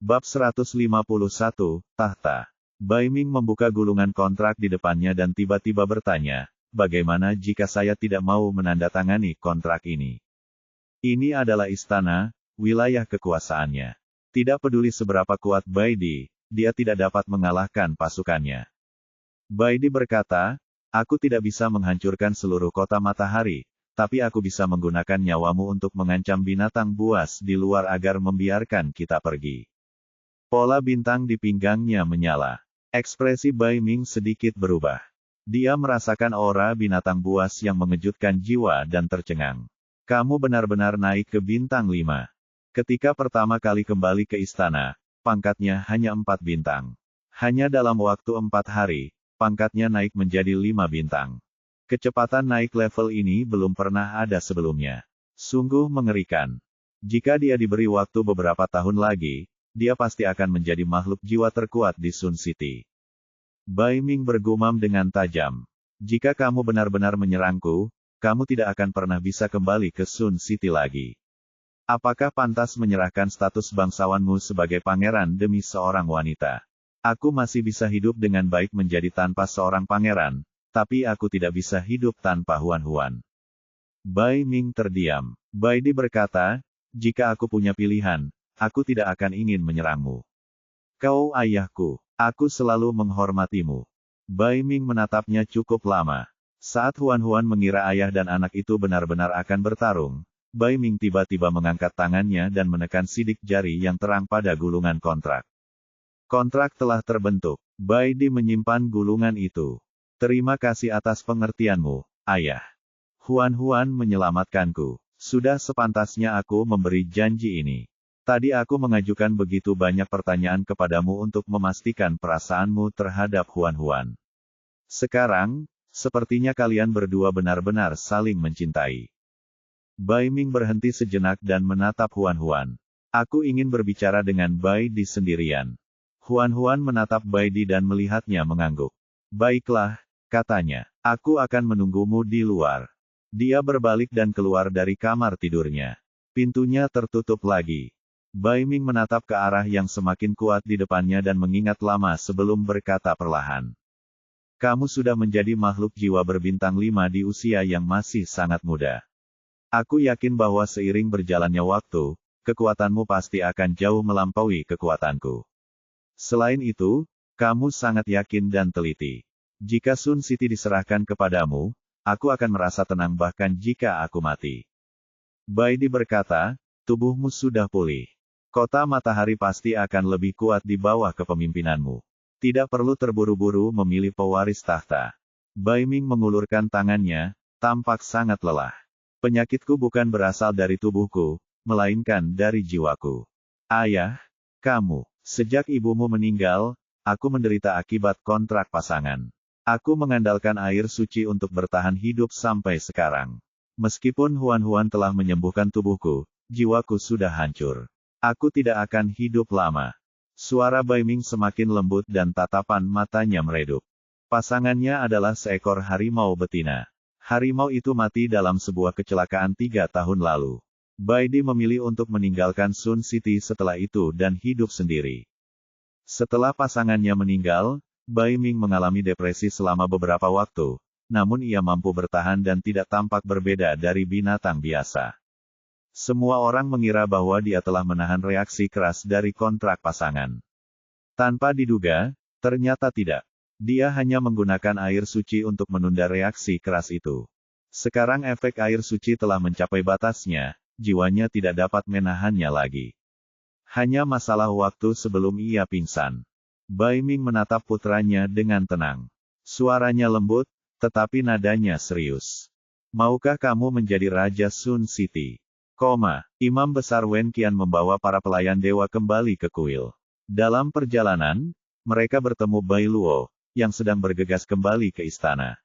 Bab 151, Tahta. Bai Ming membuka gulungan kontrak di depannya dan tiba-tiba bertanya, bagaimana jika saya tidak mau menandatangani kontrak ini? Ini adalah istana, wilayah kekuasaannya. Tidak peduli seberapa kuat Baidi, dia tidak dapat mengalahkan pasukannya. Baidi berkata, aku tidak bisa menghancurkan seluruh kota matahari, tapi aku bisa menggunakan nyawamu untuk mengancam binatang buas di luar agar membiarkan kita pergi. Pola bintang di pinggangnya menyala. Ekspresi Bai Ming sedikit berubah. Dia merasakan aura binatang buas yang mengejutkan jiwa dan tercengang. Kamu benar-benar naik ke bintang 5. Ketika pertama kali kembali ke istana, pangkatnya hanya 4 bintang. Hanya dalam waktu 4 hari, pangkatnya naik menjadi 5 bintang. Kecepatan naik level ini belum pernah ada sebelumnya. Sungguh mengerikan. Jika dia diberi waktu beberapa tahun lagi, dia pasti akan menjadi makhluk jiwa terkuat di Sun City. Bai Ming bergumam dengan tajam. Jika kamu benar-benar menyerangku, kamu tidak akan pernah bisa kembali ke Sun City lagi. Apakah pantas menyerahkan status bangsawanmu sebagai pangeran demi seorang wanita? Aku masih bisa hidup dengan baik menjadi tanpa seorang pangeran, tapi aku tidak bisa hidup tanpa Huan-Huan. Bai Ming terdiam. Baidi berkata, jika aku punya pilihan, aku tidak akan ingin menyerangmu. Kau ayahku. Aku selalu menghormatimu. Bai Ming menatapnya cukup lama. Saat Huan-Huan mengira ayah dan anak itu benar-benar akan bertarung, Bai Ming tiba-tiba mengangkat tangannya dan menekan sidik jari yang terang pada gulungan kontrak. Kontrak telah terbentuk. Baidi menyimpan gulungan itu. Terima kasih atas pengertianmu, ayah. Huan-Huan menyelamatkanku. Sudah sepantasnya aku memberi janji ini. Tadi aku mengajukan begitu banyak pertanyaan kepadamu untuk memastikan perasaanmu terhadap Huan-Huan. Sekarang, sepertinya kalian berdua benar-benar saling mencintai. Bai Ming berhenti sejenak dan menatap Huan-Huan. Aku ingin berbicara dengan Baidi sendirian. Huan-Huan menatap Baidi dan melihatnya mengangguk. Baiklah, katanya. Aku akan menunggumu di luar. Dia berbalik dan keluar dari kamar tidurnya. Pintunya tertutup lagi. Bai Ming menatap ke arah yang semakin kuat di depannya dan mengingat lama sebelum berkata perlahan. Kamu sudah menjadi makhluk jiwa berbintang 5 di usia yang masih sangat muda. Aku yakin bahwa seiring berjalannya waktu, kekuatanmu pasti akan jauh melampaui kekuatanku. Selain itu, kamu sangat yakin dan teliti. Jika Sun City diserahkan kepadamu, aku akan merasa tenang bahkan jika aku mati. Baidi berkata, tubuhmu sudah pulih. Kota matahari pasti akan lebih kuat di bawah kepemimpinanmu. Tidak perlu terburu-buru memilih pewaris tahta. Bai Ming mengulurkan tangannya, tampak sangat lelah. Penyakitku bukan berasal dari tubuhku, melainkan dari jiwaku. Ayah, kamu, sejak ibumu meninggal, aku menderita akibat kontrak pasangan. Aku mengandalkan air suci untuk bertahan hidup sampai sekarang. Meskipun Huan-Huan telah menyembuhkan tubuhku, jiwaku sudah hancur. Aku tidak akan hidup lama. Suara Bai Ming semakin lembut dan tatapan matanya meredup. Pasangannya adalah seekor harimau betina. Harimau itu mati dalam sebuah kecelakaan 3 tahun lalu. Baidi memilih untuk meninggalkan Sun City setelah itu dan hidup sendiri. Setelah pasangannya meninggal, Bai Ming mengalami depresi selama beberapa waktu, namun ia mampu bertahan dan tidak tampak berbeda dari binatang biasa. Semua orang mengira bahwa dia telah menahan reaksi keras dari kontrak pasangan. Tanpa diduga, ternyata tidak. Dia hanya menggunakan air suci untuk menunda reaksi keras itu. Sekarang efek air suci telah mencapai batasnya, jiwanya tidak dapat menahannya lagi. Hanya masalah waktu sebelum ia pingsan. Bai Ming menatap putranya dengan tenang. Suaranya lembut, tetapi nadanya serius. Maukah kamu menjadi Raja Sun City? Imam Besar Wen Qian membawa para pelayan dewa kembali ke kuil. Dalam perjalanan, mereka bertemu Bai Luo, yang sedang bergegas kembali ke istana.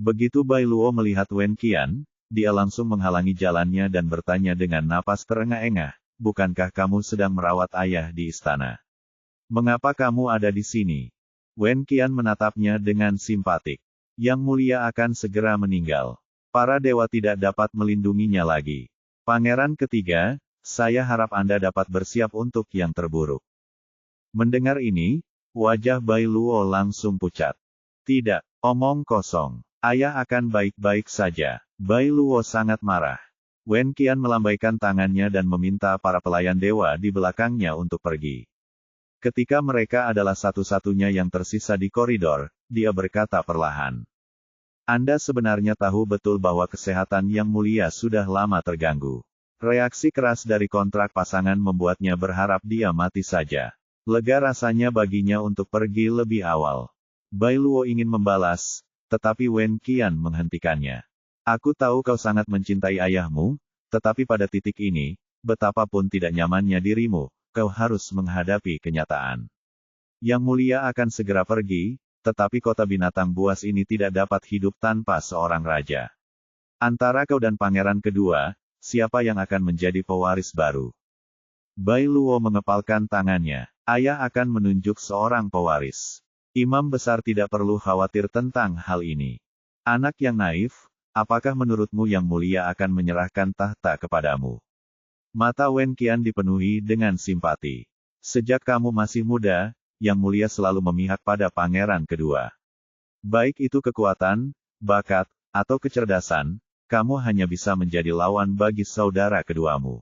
Begitu Bai Luo melihat Wen Qian, dia langsung menghalangi jalannya dan bertanya dengan napas terengah-engah, bukankah kamu sedang merawat ayah di istana? Mengapa kamu ada di sini? Wen Qian menatapnya dengan simpatik. Yang mulia akan segera meninggal. Para dewa tidak dapat melindunginya lagi. Pangeran ketiga, saya harap Anda dapat bersiap untuk yang terburuk. Mendengar ini, wajah Bai Luo langsung pucat. Tidak, omong kosong. Ayah akan baik-baik saja. Bai Luo sangat marah. Wen Qian melambaikan tangannya dan meminta para pelayan dewa di belakangnya untuk pergi. Ketika mereka adalah satu-satunya yang tersisa di koridor, dia berkata perlahan. Anda sebenarnya tahu betul bahwa kesehatan Yang Mulia sudah lama terganggu. Reaksi keras dari kontrak pasangan membuatnya berharap dia mati saja. Lega rasanya baginya untuk pergi lebih awal. Bai Luo ingin membalas, tetapi Wen Qian menghentikannya. Aku tahu kau sangat mencintai ayahmu, tetapi pada titik ini, betapapun tidak nyamannya dirimu, kau harus menghadapi kenyataan. Yang Mulia akan segera pergi, tetapi kota binatang buas ini tidak dapat hidup tanpa seorang raja. Antara kau dan pangeran kedua, siapa yang akan menjadi pewaris baru? Bai Luo mengepalkan tangannya. Ayah akan menunjuk seorang pewaris. Imam besar tidak perlu khawatir tentang hal ini. Anak yang naif, apakah menurutmu Yang Mulia akan menyerahkan tahta kepadamu? Mata Wen Qian dipenuhi dengan simpati. Sejak kamu masih muda, Yang Mulia selalu memihak pada pangeran kedua. Baik itu kekuatan, bakat, atau kecerdasan, kamu hanya bisa menjadi lawan bagi saudara keduamu.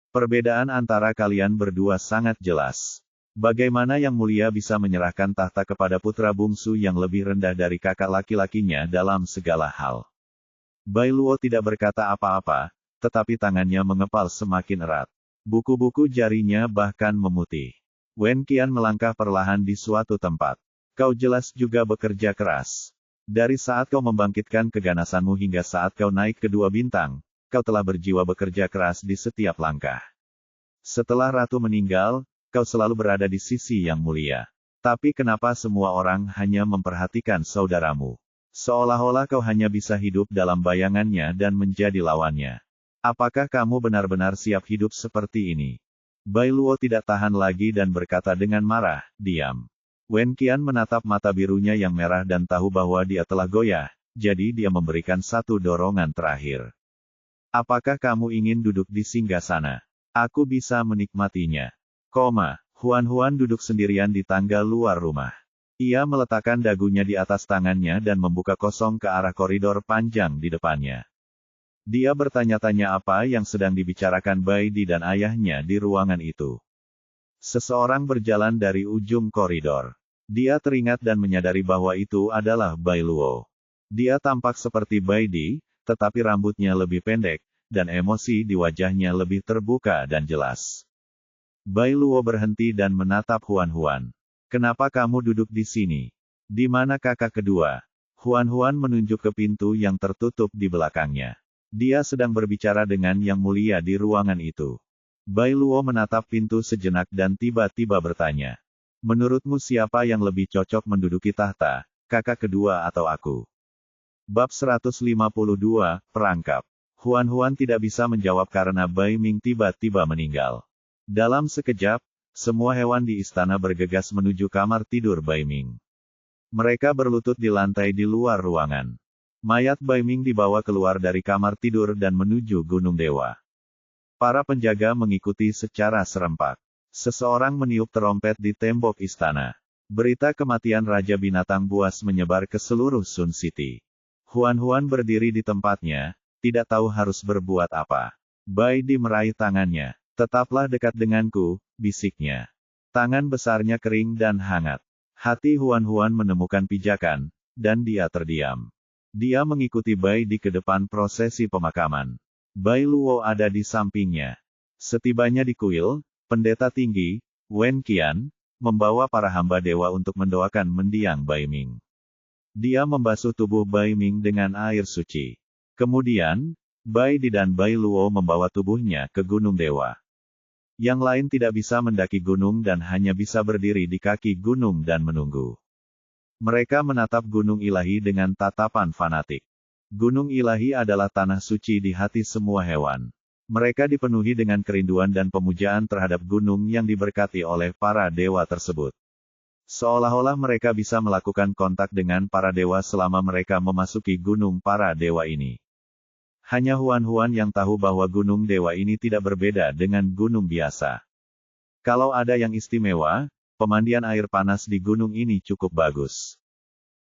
Perbedaan antara kalian berdua sangat jelas. Bagaimana Yang Mulia bisa menyerahkan tahta kepada putra bungsu yang lebih rendah dari kakak laki-lakinya dalam segala hal? Bai Luo tidak berkata apa-apa, tetapi tangannya mengepal semakin erat. Buku-buku jarinya bahkan memutih. Wen Qian melangkah perlahan di suatu tempat. Kau jelas juga bekerja keras. Dari saat kau membangkitkan keganasanmu hingga saat kau naik ke 2 bintang, kau telah berjiwa bekerja keras di setiap langkah. Setelah ratu meninggal, kau selalu berada di sisi Yang Mulia. Tapi kenapa semua orang hanya memperhatikan saudaramu? Seolah-olah kau hanya bisa hidup dalam bayangannya dan menjadi lawannya. Apakah kamu benar-benar siap hidup seperti ini? Bai Luo tidak tahan lagi dan berkata dengan marah, diam. Wen Qian menatap mata birunya yang merah dan tahu bahwa dia telah goyah, jadi dia memberikan satu dorongan terakhir. Apakah kamu ingin duduk di singgasana? Aku bisa menikmatinya. Huan duduk sendirian di tangga luar rumah. Ia meletakkan dagunya di atas tangannya dan membuka kosong ke arah koridor panjang di depannya. Dia bertanya-tanya apa yang sedang dibicarakan Bai Di dan ayahnya di ruangan itu. Seseorang berjalan dari ujung koridor. Dia teringat dan menyadari bahwa itu adalah Bai Luo. Dia tampak seperti Bai Di, tetapi rambutnya lebih pendek, dan emosi di wajahnya lebih terbuka dan jelas. Bai Luo berhenti dan menatap Huan. Kenapa kamu duduk di sini? Di mana kakak kedua? Huan menunjuk ke pintu yang tertutup di belakangnya. Dia sedang berbicara dengan Yang Mulia di ruangan itu. Bai Luo menatap pintu sejenak dan tiba-tiba bertanya. Menurutmu siapa yang lebih cocok menduduki tahta, kakak kedua atau aku? Bab 152, Perangkap. Huan tidak bisa menjawab karena Bai Ming tiba-tiba meninggal. Dalam sekejap, semua hewan di istana bergegas menuju kamar tidur Bai Ming. Mereka berlutut di lantai di luar ruangan. Mayat Bai Ming dibawa keluar dari kamar tidur dan menuju Gunung Dewa. Para penjaga mengikuti secara serempak. Seseorang meniup terompet di tembok istana. Berita kematian Raja Binatang Buas menyebar ke seluruh Sun City. Huan berdiri di tempatnya, tidak tahu harus berbuat apa. Bai Di meraih tangannya. Tetaplah dekat denganku, bisiknya. Tangan besarnya kering dan hangat. Hati Huan menemukan pijakan, dan dia terdiam. Dia mengikuti Bai Di ke depan prosesi pemakaman. Bai Luo ada di sampingnya. Setibanya di kuil, pendeta tinggi, Wen Qian, membawa para hamba dewa untuk mendoakan mendiang Bai Ming. Dia membasuh tubuh Bai Ming dengan air suci. Kemudian, Bai Di dan Bai Luo membawa tubuhnya ke Gunung Dewa. Yang lain tidak bisa mendaki gunung dan hanya bisa berdiri di kaki gunung dan menunggu. Mereka menatap Gunung Ilahi dengan tatapan fanatik. Gunung Ilahi adalah tanah suci di hati semua hewan. Mereka dipenuhi dengan kerinduan dan pemujaan terhadap gunung yang diberkati oleh para dewa tersebut. Seolah-olah mereka bisa melakukan kontak dengan para dewa selama mereka memasuki gunung para dewa ini. Hanya Huan yang tahu bahwa gunung dewa ini tidak berbeda dengan gunung biasa. Kalau ada yang istimewa, pemandian air panas di gunung ini cukup bagus.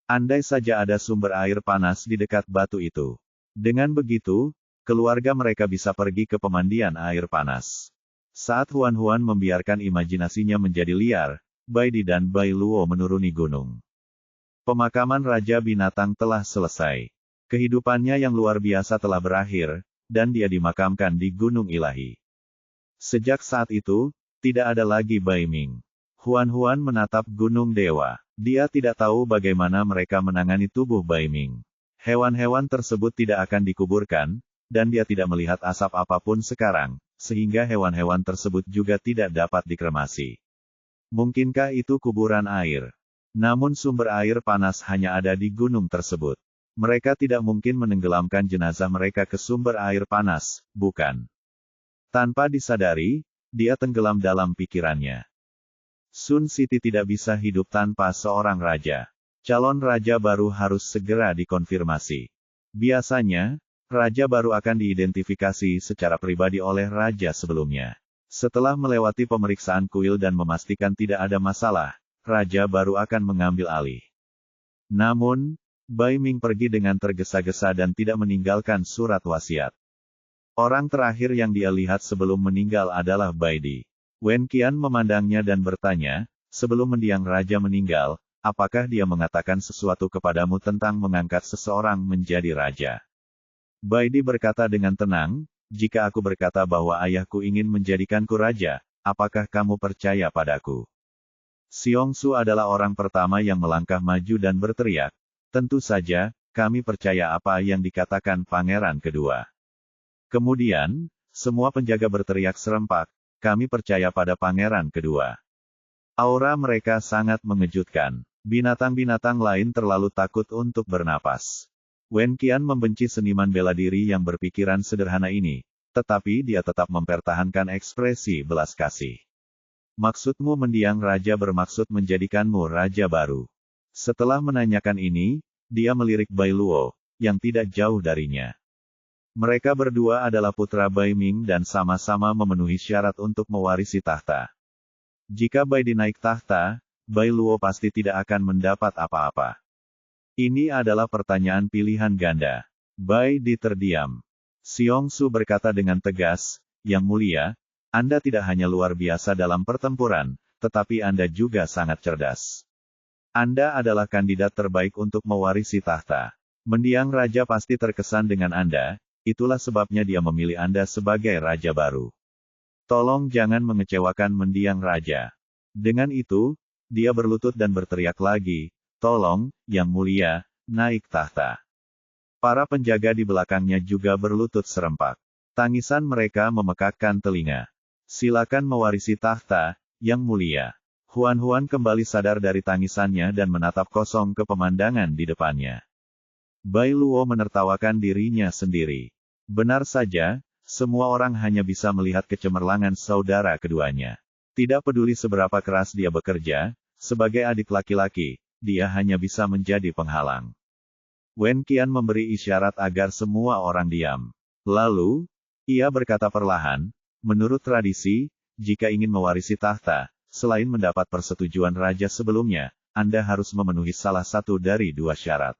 Andai saja ada sumber air panas di dekat batu itu. Dengan begitu, keluarga mereka bisa pergi ke pemandian air panas. Saat Huan-Huan membiarkan imajinasinya menjadi liar, Bai Di dan Bai Luo menuruni gunung. Pemakaman Raja Binatang telah selesai. Kehidupannya yang luar biasa telah berakhir, dan dia dimakamkan di Gunung Ilahi. Sejak saat itu, tidak ada lagi Bai Ming. Huan-Huan menatap Gunung Dewa. Dia tidak tahu bagaimana mereka menangani tubuh Bai Ming. Hewan-hewan tersebut tidak akan dikuburkan, dan dia tidak melihat asap apapun sekarang, sehingga hewan-hewan tersebut juga tidak dapat dikremasi. Mungkinkah itu kuburan air? Namun sumber air panas hanya ada di gunung tersebut. Mereka tidak mungkin menenggelamkan jenazah mereka ke sumber air panas, bukan? Tanpa disadari, dia tenggelam dalam pikirannya. Sun City tidak bisa hidup tanpa seorang raja. Calon raja baru harus segera dikonfirmasi. Biasanya, raja baru akan diidentifikasi secara pribadi oleh raja sebelumnya. Setelah melewati pemeriksaan kuil dan memastikan tidak ada masalah, raja baru akan mengambil alih. Namun, Bai Ming pergi dengan tergesa-gesa dan tidak meninggalkan surat wasiat. Orang terakhir yang dia lihat sebelum meninggal adalah Bai Di. Wen Qian memandangnya dan bertanya, sebelum mendiang raja meninggal, apakah dia mengatakan sesuatu kepadamu tentang mengangkat seseorang menjadi raja? Bai Di berkata dengan tenang, jika aku berkata bahwa ayahku ingin menjadikanku raja, apakah kamu percaya padaku? Xiong Su adalah orang pertama yang melangkah maju dan berteriak, tentu saja, kami percaya apa yang dikatakan pangeran kedua. Kemudian, semua penjaga berteriak serempak, kami percaya pada pangeran kedua. Aura mereka sangat mengejutkan. Binatang-binatang lain terlalu takut untuk bernapas. Wen Qian membenci seniman bela diri yang berpikiran sederhana ini, tetapi dia tetap mempertahankan ekspresi belas kasih. Maksudmu mendiang raja bermaksud menjadikanmu raja baru. Setelah menanyakan ini, dia melirik Bai Luo, yang tidak jauh darinya. Mereka berdua adalah putra Bai Ming dan sama-sama memenuhi syarat untuk mewarisi tahta. Jika Bai Di naik tahta, Bai Luo pasti tidak akan mendapat apa-apa. Ini adalah pertanyaan pilihan ganda. Bai Di terdiam. Xiong Su berkata dengan tegas, Yang mulia, Anda tidak hanya luar biasa dalam pertempuran, tetapi Anda juga sangat cerdas. Anda adalah kandidat terbaik untuk mewarisi tahta. Mendiang raja pasti terkesan dengan Anda, itulah sebabnya dia memilih Anda sebagai raja baru. Tolong jangan mengecewakan mendiang raja. Dengan itu, dia berlutut dan berteriak lagi, tolong, Yang mulia, naik tahta. Para penjaga di belakangnya juga berlutut serempak. Tangisan mereka memekakkan telinga. Silakan mewarisi tahta, Yang mulia. Huan-Huan kembali sadar dari tangisannya dan menatap kosong ke pemandangan di depannya. Bai Luo menertawakan dirinya sendiri. Benar saja, semua orang hanya bisa melihat kecemerlangan saudara keduanya. Tidak peduli seberapa keras dia bekerja, sebagai adik laki-laki, dia hanya bisa menjadi penghalang. Wen Qian memberi isyarat agar semua orang diam. Lalu, ia berkata perlahan, menurut tradisi, jika ingin mewarisi tahta, selain mendapat persetujuan raja sebelumnya, Anda harus memenuhi salah satu dari dua syarat.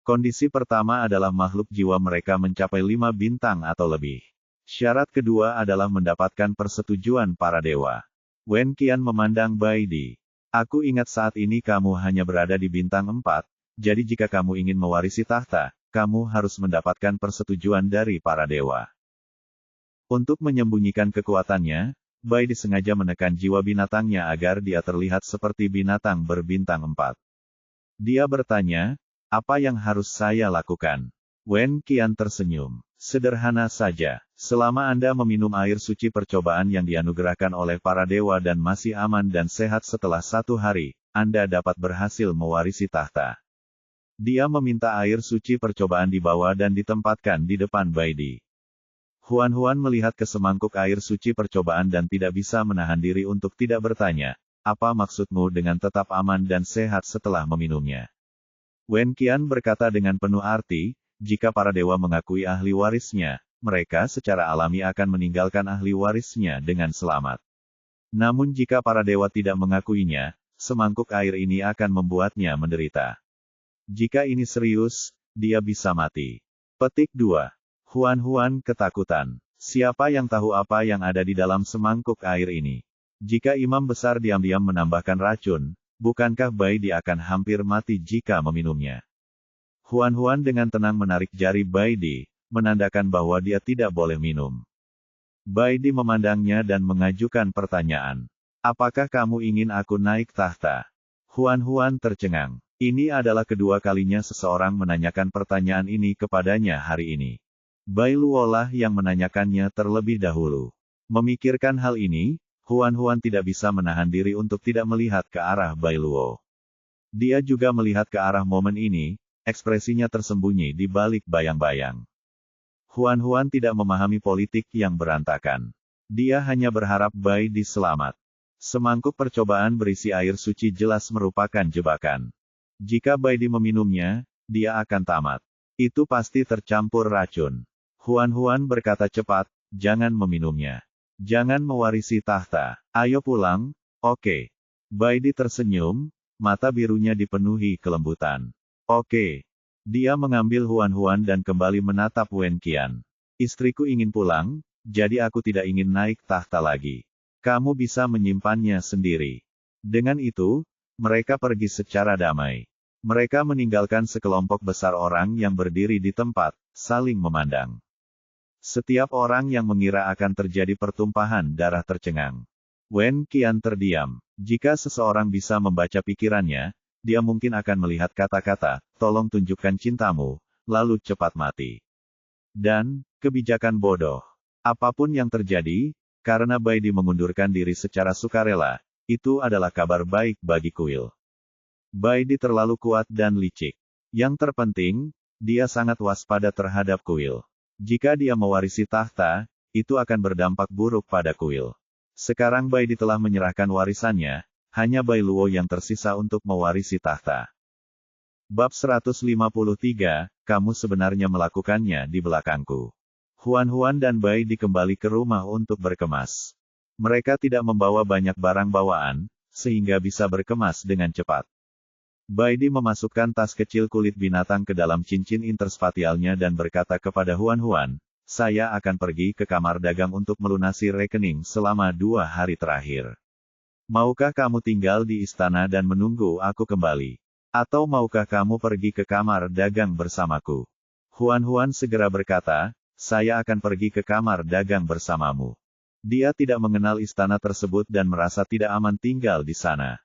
Kondisi pertama adalah makhluk jiwa mereka mencapai 5 bintang atau lebih. Syarat kedua adalah mendapatkan persetujuan para dewa. Wen Qian memandang Bai Di. Aku ingat saat ini kamu hanya berada di bintang 4, jadi jika kamu ingin mewarisi tahta, kamu harus mendapatkan persetujuan dari para dewa. Untuk menyembunyikan kekuatannya, Bai Di sengaja menekan jiwa binatangnya agar dia terlihat seperti binatang berbintang 4. Dia bertanya, apa yang harus saya lakukan? Wen Qian tersenyum. Sederhana saja, selama Anda meminum air suci percobaan yang dianugerahkan oleh para dewa dan masih aman dan sehat setelah 1 hari, Anda dapat berhasil mewarisi tahta. Dia meminta air suci percobaan dibawa dan ditempatkan di depan Bai Di. Huan-Huan melihat ke semangkuk air suci percobaan dan tidak bisa menahan diri untuk tidak bertanya, apa maksudmu dengan tetap aman dan sehat setelah meminumnya? Wen Qian berkata dengan penuh arti, jika para dewa mengakui ahli warisnya, mereka secara alami akan meninggalkan ahli warisnya dengan selamat. Namun jika para dewa tidak mengakuinya, semangkuk air ini akan membuatnya menderita. Jika ini serius, dia bisa mati. Petik 2. Huan-Huan ketakutan. Siapa yang tahu apa yang ada di dalam semangkuk air ini? Jika imam besar diam-diam menambahkan racun, bukankah Baidi akan hampir mati jika meminumnya? Huan-Huan dengan tenang menarik jari Baidi, menandakan bahwa dia tidak boleh minum. Baidi memandangnya dan mengajukan pertanyaan. Apakah kamu ingin aku naik tahta? Huan-Huan tercengang. Ini adalah kedua kalinya seseorang menanyakan pertanyaan ini kepadanya hari ini. Bai Luo lah yang menanyakannya terlebih dahulu. Memikirkan hal ini, Huan-Huan tidak bisa menahan diri untuk tidak melihat ke arah Bai Luo. Dia juga melihat ke arah momen ini, ekspresinya tersembunyi di balik bayang-bayang. Huan-Huan tidak memahami politik yang berantakan. Dia hanya berharap Baidi selamat. Semangkuk percobaan berisi air suci jelas merupakan jebakan. Jika Baidi meminumnya, dia akan tamat. Itu pasti tercampur racun. Huan-Huan berkata cepat, jangan meminumnya. Jangan mewarisi tahta. Ayo pulang, oke. Baidi tersenyum, mata birunya dipenuhi kelembutan. Oke. Dia mengambil Huan-Huan dan kembali menatap Wen Qian. Istriku ingin pulang, jadi aku tidak ingin naik tahta lagi. Kamu bisa menyimpannya sendiri. Dengan itu, mereka pergi secara damai. Mereka meninggalkan sekelompok besar orang yang berdiri di tempat, saling memandang. Setiap orang yang mengira akan terjadi pertumpahan darah tercengang. Wen Qian terdiam. Jika seseorang bisa membaca pikirannya, dia mungkin akan melihat kata-kata, tolong tunjukkan cintamu, lalu cepat mati. Dan, kebijakan bodoh. Apapun yang terjadi, karena Baidi mengundurkan diri secara sukarela, itu adalah kabar baik bagi kuil. Baidi terlalu kuat dan licik. Yang terpenting, dia sangat waspada terhadap kuil. Jika dia mewarisi tahta, itu akan berdampak buruk pada kuil. Sekarang Baidi telah menyerahkan warisannya, hanya Bai Luo yang tersisa untuk mewarisi tahta. Bab 153, kamu sebenarnya melakukannya di belakangku. Huan-Huan dan Baidi kembali ke rumah untuk berkemas. Mereka tidak membawa banyak barang bawaan, sehingga bisa berkemas dengan cepat. Baidi memasukkan tas kecil kulit binatang ke dalam cincin interspatialnya dan berkata kepada Huan-Huan, saya akan pergi ke kamar dagang untuk melunasi rekening selama 2 hari terakhir. Maukah kamu tinggal di istana dan menunggu aku kembali? Atau maukah kamu pergi ke kamar dagang bersamaku? Huan-Huan segera berkata, saya akan pergi ke kamar dagang bersamamu. Dia tidak mengenal istana tersebut dan merasa tidak aman tinggal di sana.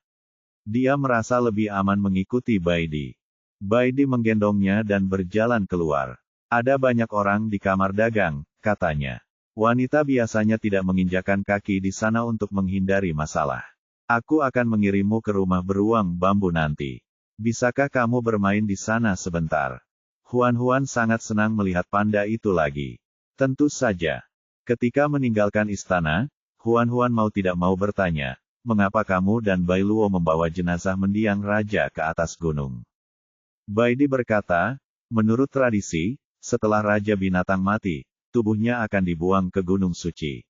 Dia merasa lebih aman mengikuti Baidi. Baidi menggendongnya dan berjalan keluar. Ada banyak orang di kamar dagang, katanya. Wanita biasanya tidak menginjakan kaki di sana untuk menghindari masalah. Aku akan mengirimmu ke rumah beruang bambu nanti. Bisakah kamu bermain di sana sebentar? Huan-Huan sangat senang melihat panda itu lagi. Tentu saja. Ketika meninggalkan istana, Huan-Huan mau tidak mau bertanya, mengapa kamu dan Bai Luo membawa jenazah mendiang raja ke atas gunung? Baidi berkata, menurut tradisi, setelah raja binatang mati, tubuhnya akan dibuang ke gunung suci.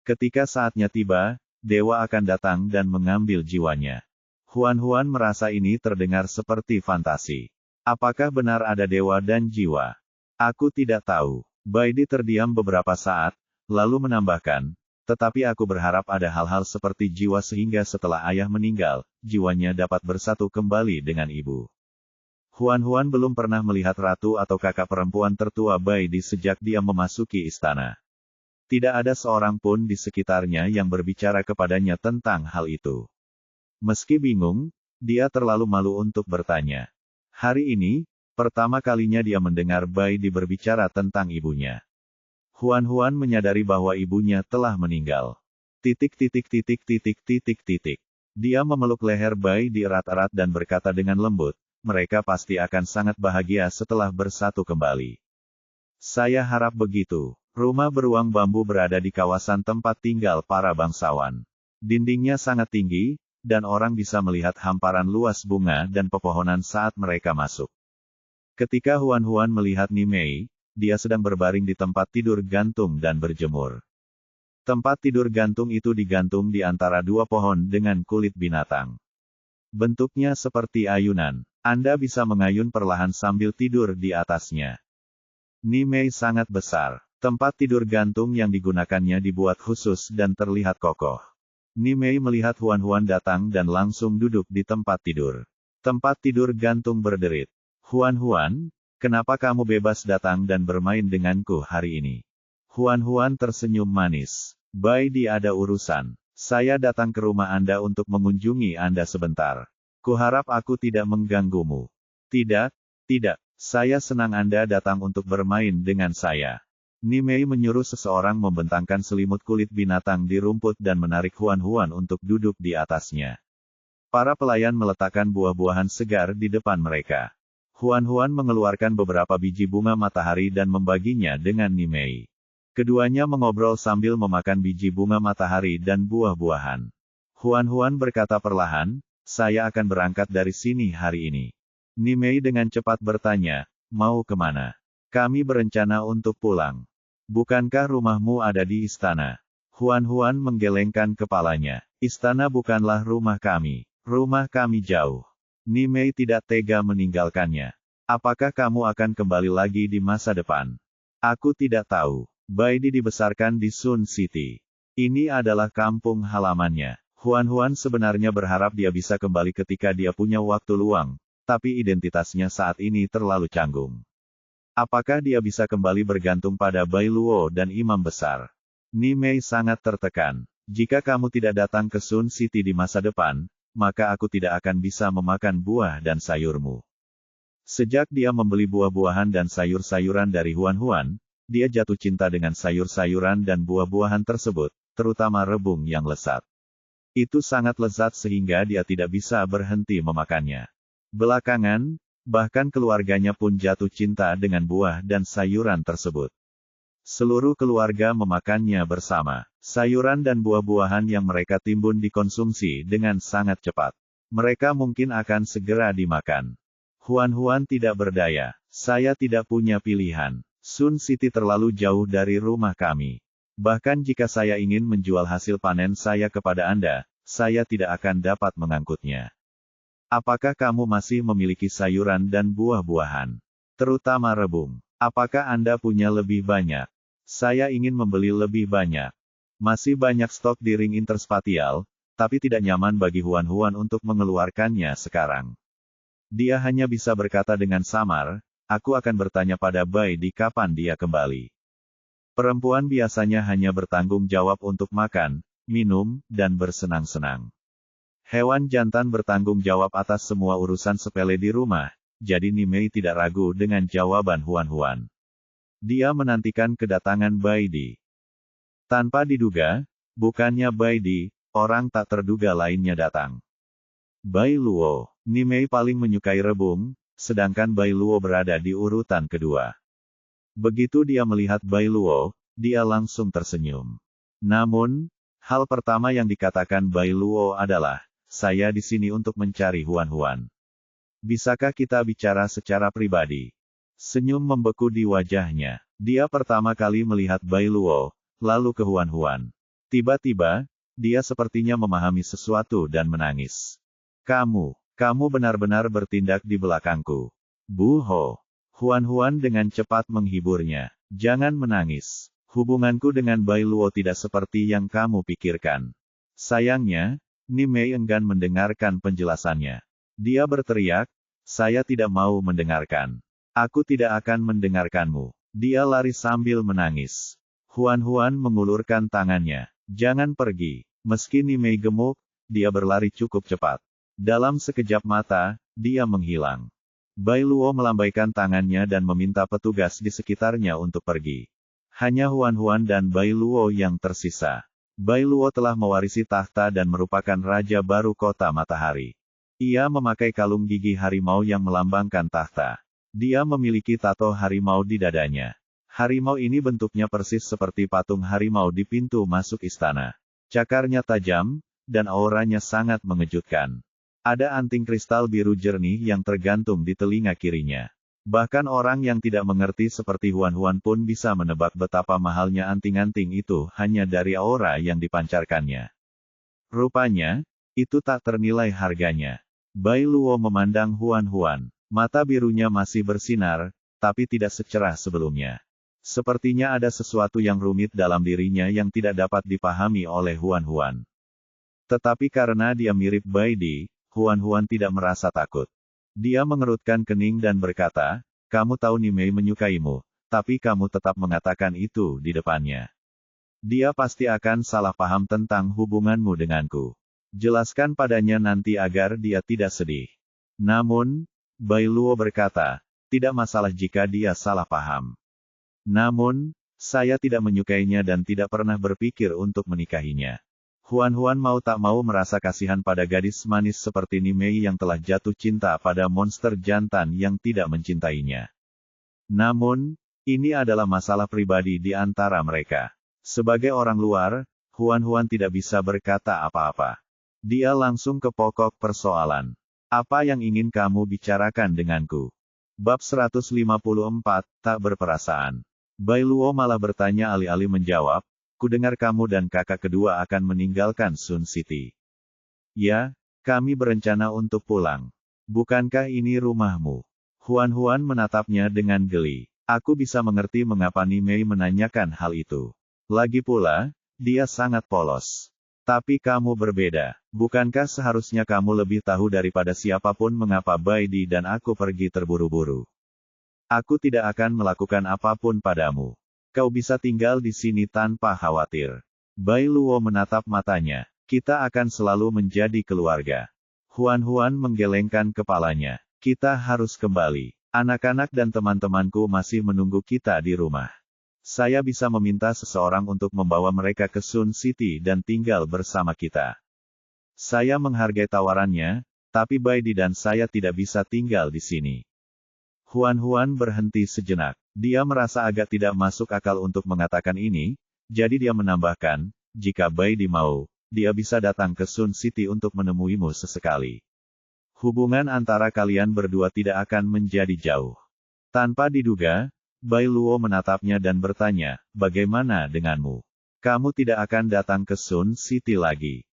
Ketika saatnya tiba, dewa akan datang dan mengambil jiwanya. Huan-Huan merasa ini terdengar seperti fantasi. Apakah benar ada dewa dan jiwa? Aku tidak tahu. Baidi terdiam beberapa saat, lalu menambahkan, tetapi aku berharap ada hal-hal seperti jiwa sehingga setelah ayah meninggal, jiwanya dapat bersatu kembali dengan ibu. Huan-Huan belum pernah melihat ratu atau kakak perempuan tertua Baidi sejak dia memasuki istana. Tidak ada seorang pun di sekitarnya yang berbicara kepadanya tentang hal itu. Meski bingung, dia terlalu malu untuk bertanya. Hari ini, pertama kalinya dia mendengar Baidi berbicara tentang ibunya. Huan-Huan menyadari bahwa ibunya telah meninggal. Dia memeluk leher Baidi erat-erat dan berkata dengan lembut, mereka pasti akan sangat bahagia setelah bersatu kembali. Saya harap begitu. Rumah beruang bambu berada di kawasan tempat tinggal para bangsawan. Dindingnya sangat tinggi, dan orang bisa melihat hamparan luas bunga dan pepohonan saat mereka masuk. Ketika Huan-Huan melihat Nimei, dia sedang berbaring di tempat tidur gantung dan berjemur. Tempat tidur gantung itu digantung di antara dua pohon dengan kulit binatang. Bentuknya seperti ayunan. Anda bisa mengayun perlahan sambil tidur di atasnya. Nimei sangat besar. Tempat tidur gantung yang digunakannya dibuat khusus dan terlihat kokoh. Nimei melihat Huan-Huan datang dan langsung duduk di tempat tidur. Tempat tidur gantung berderit. Huan-Huan, kenapa kamu bebas datang dan bermain denganku hari ini? Huan-Huan tersenyum manis. Baidi ada urusan. Saya datang ke rumah Anda untuk mengunjungi Anda sebentar. Kuharap aku tidak mengganggumu. Tidak, tidak. Saya senang Anda datang untuk bermain dengan saya. Nimei menyuruh seseorang membentangkan selimut kulit binatang di rumput dan menarik Huan-Huan untuk duduk di atasnya. Para pelayan meletakkan buah-buahan segar di depan mereka. Huan-Huan mengeluarkan beberapa biji bunga matahari dan membaginya dengan Nimei. Keduanya mengobrol sambil memakan biji bunga matahari dan buah-buahan. Huan-Huan berkata perlahan, saya akan berangkat dari sini hari ini. Nimei dengan cepat bertanya, mau kemana? Kami berencana untuk pulang. Bukankah rumahmu ada di istana? Huan-Huan menggelengkan kepalanya. Istana bukanlah rumah kami. Rumah kami jauh. Nimei tidak tega meninggalkannya. Apakah kamu akan kembali lagi di masa depan? Aku tidak tahu. Baidi dibesarkan di Sun City. Ini adalah kampung halamannya. Huan-Huan sebenarnya berharap dia bisa kembali ketika dia punya waktu luang, tapi identitasnya saat ini terlalu canggung. Apakah dia bisa kembali bergantung pada Bai Luo dan imam besar? Nimei sangat tertekan. Jika kamu tidak datang ke Sun City di masa depan, maka aku tidak akan bisa memakan buah dan sayurmu. Sejak dia membeli buah-buahan dan sayur-sayuran dari Huan-Huan, dia jatuh cinta dengan sayur-sayuran dan buah-buahan tersebut, terutama rebung yang lezat. Itu sangat lezat sehingga dia tidak bisa berhenti memakannya. Belakangan, bahkan keluarganya pun jatuh cinta dengan buah dan sayuran tersebut. Seluruh keluarga memakannya bersama. Sayuran dan buah-buahan yang mereka timbun dikonsumsi dengan sangat cepat. Mereka mungkin akan segera dimakan. Huan-Huan tidak berdaya. Saya tidak punya pilihan. Sun City terlalu jauh dari rumah kami. Bahkan jika saya ingin menjual hasil panen saya kepada Anda, saya tidak akan dapat mengangkutnya. Apakah kamu masih memiliki sayuran dan buah-buahan? Terutama rebung. Apakah Anda punya lebih banyak? Saya ingin membeli lebih banyak. Masih banyak stok di ring interspatial, tapi tidak nyaman bagi Huan-Huan untuk mengeluarkannya sekarang. Dia hanya bisa berkata dengan samar, aku akan bertanya pada Bai di kapan dia kembali. Perempuan biasanya hanya bertanggung jawab untuk makan, minum, dan bersenang-senang. Hewan jantan bertanggung jawab atas semua urusan sepele di rumah, jadi Nimei tidak ragu dengan jawaban Huan-Huan. Dia menantikan kedatangan Baidi. Tanpa diduga, bukannya Baidi, orang tak terduga lainnya datang. Bai Luo. Nimei paling menyukai rebung, sedangkan Bai Luo berada di urutan kedua. Begitu dia melihat Bai Luo, dia langsung tersenyum. Namun, hal pertama yang dikatakan Bai Luo adalah, saya di sini untuk mencari Huan-Huan. Bisakah kita bicara secara pribadi? Senyum membeku di wajahnya. Dia pertama kali melihat Bai Luo, lalu ke Huan-Huan. Tiba-tiba, dia sepertinya memahami sesuatu dan menangis. Kamu benar-benar bertindak di belakangku. Bu Ho. Huan-Huan dengan cepat menghiburnya. Jangan menangis. Hubunganku dengan Bai Luo tidak seperti yang kamu pikirkan. Sayangnya, Nimei enggan mendengarkan penjelasannya. Dia berteriak, saya tidak mau mendengarkan. Aku tidak akan mendengarkanmu. Dia lari sambil menangis. Huan-Huan mengulurkan tangannya. Jangan pergi. Meski Nimei gemuk, dia berlari cukup cepat. Dalam sekejap mata, dia menghilang. Bai Luo melambaikan tangannya dan meminta petugas di sekitarnya untuk pergi. Hanya Huan-Huan dan Bai Luo yang tersisa. Bai Luo telah mewarisi tahta dan merupakan raja baru kota matahari. Ia memakai kalung gigi harimau yang melambangkan tahta. Dia memiliki tato harimau di dadanya. Harimau ini bentuknya persis seperti patung harimau di pintu masuk istana. Cakarnya tajam, dan auranya sangat mengejutkan. Ada anting kristal biru jernih yang tergantung di telinga kirinya. Bahkan orang yang tidak mengerti seperti Huan-Huan pun bisa menebak betapa mahalnya anting-anting itu hanya dari aura yang dipancarkannya. Rupanya, itu tak ternilai harganya. Bai Luo memandang Huan-Huan. Mata birunya masih bersinar, tapi tidak secerah sebelumnya. Sepertinya ada sesuatu yang rumit dalam dirinya yang tidak dapat dipahami oleh Huan-Huan. Tetapi karena dia mirip Bai Di, Huan-Huan tidak merasa takut. Dia mengerutkan kening dan berkata, "Kamu tahu Nimei menyukaimu, tapi kamu tetap mengatakan itu di depannya. Dia pasti akan salah paham tentang hubunganmu denganku. Jelaskan padanya nanti agar dia tidak sedih." Namun, Bai Luo berkata, "Tidak masalah jika dia salah paham. Namun, saya tidak menyukainya dan tidak pernah berpikir untuk menikahinya." Huan-Huan mau tak mau merasa kasihan pada gadis manis seperti Nimei yang telah jatuh cinta pada monster jantan yang tidak mencintainya. Namun, ini adalah masalah pribadi di antara mereka. Sebagai orang luar, Huan-Huan tidak bisa berkata apa-apa. Dia langsung ke pokok persoalan. "Apa yang ingin kamu bicarakan denganku?" Bab 154, tak berperasaan. Bai Luo malah bertanya alih-alih menjawab, "Kudengar kamu dan kakak kedua akan meninggalkan Sun City." "Ya, kami berencana untuk pulang." "Bukankah ini rumahmu?" Huan-Huan menatapnya dengan geli. "Aku bisa mengerti mengapa Nimei menanyakan hal itu. Lagi pula, dia sangat polos. Tapi kamu berbeda. Bukankah seharusnya kamu lebih tahu daripada siapapun mengapa Bai Di dan aku pergi terburu-buru? Aku tidak akan melakukan apapun padamu. Kau bisa tinggal di sini tanpa khawatir." Bai Luo menatap matanya. "Kita akan selalu menjadi keluarga." Huan-Huan menggelengkan kepalanya. "Kita harus kembali. Anak-anak dan teman-temanku masih menunggu kita di rumah. Saya bisa meminta seseorang untuk membawa mereka ke Sun City dan tinggal bersama kita." "Saya menghargai tawarannya, tapi Bai Di dan saya tidak bisa tinggal di sini." Huan-Huan berhenti sejenak. Dia merasa agak tidak masuk akal untuk mengatakan ini, jadi dia menambahkan, "Jika Bai Di mau, dia bisa datang ke Sun City untuk menemuimu sesekali. Hubungan antara kalian berdua tidak akan menjadi jauh." Tanpa diduga, Bai Luo menatapnya dan bertanya, "Bagaimana denganmu? Kamu tidak akan datang ke Sun City lagi?"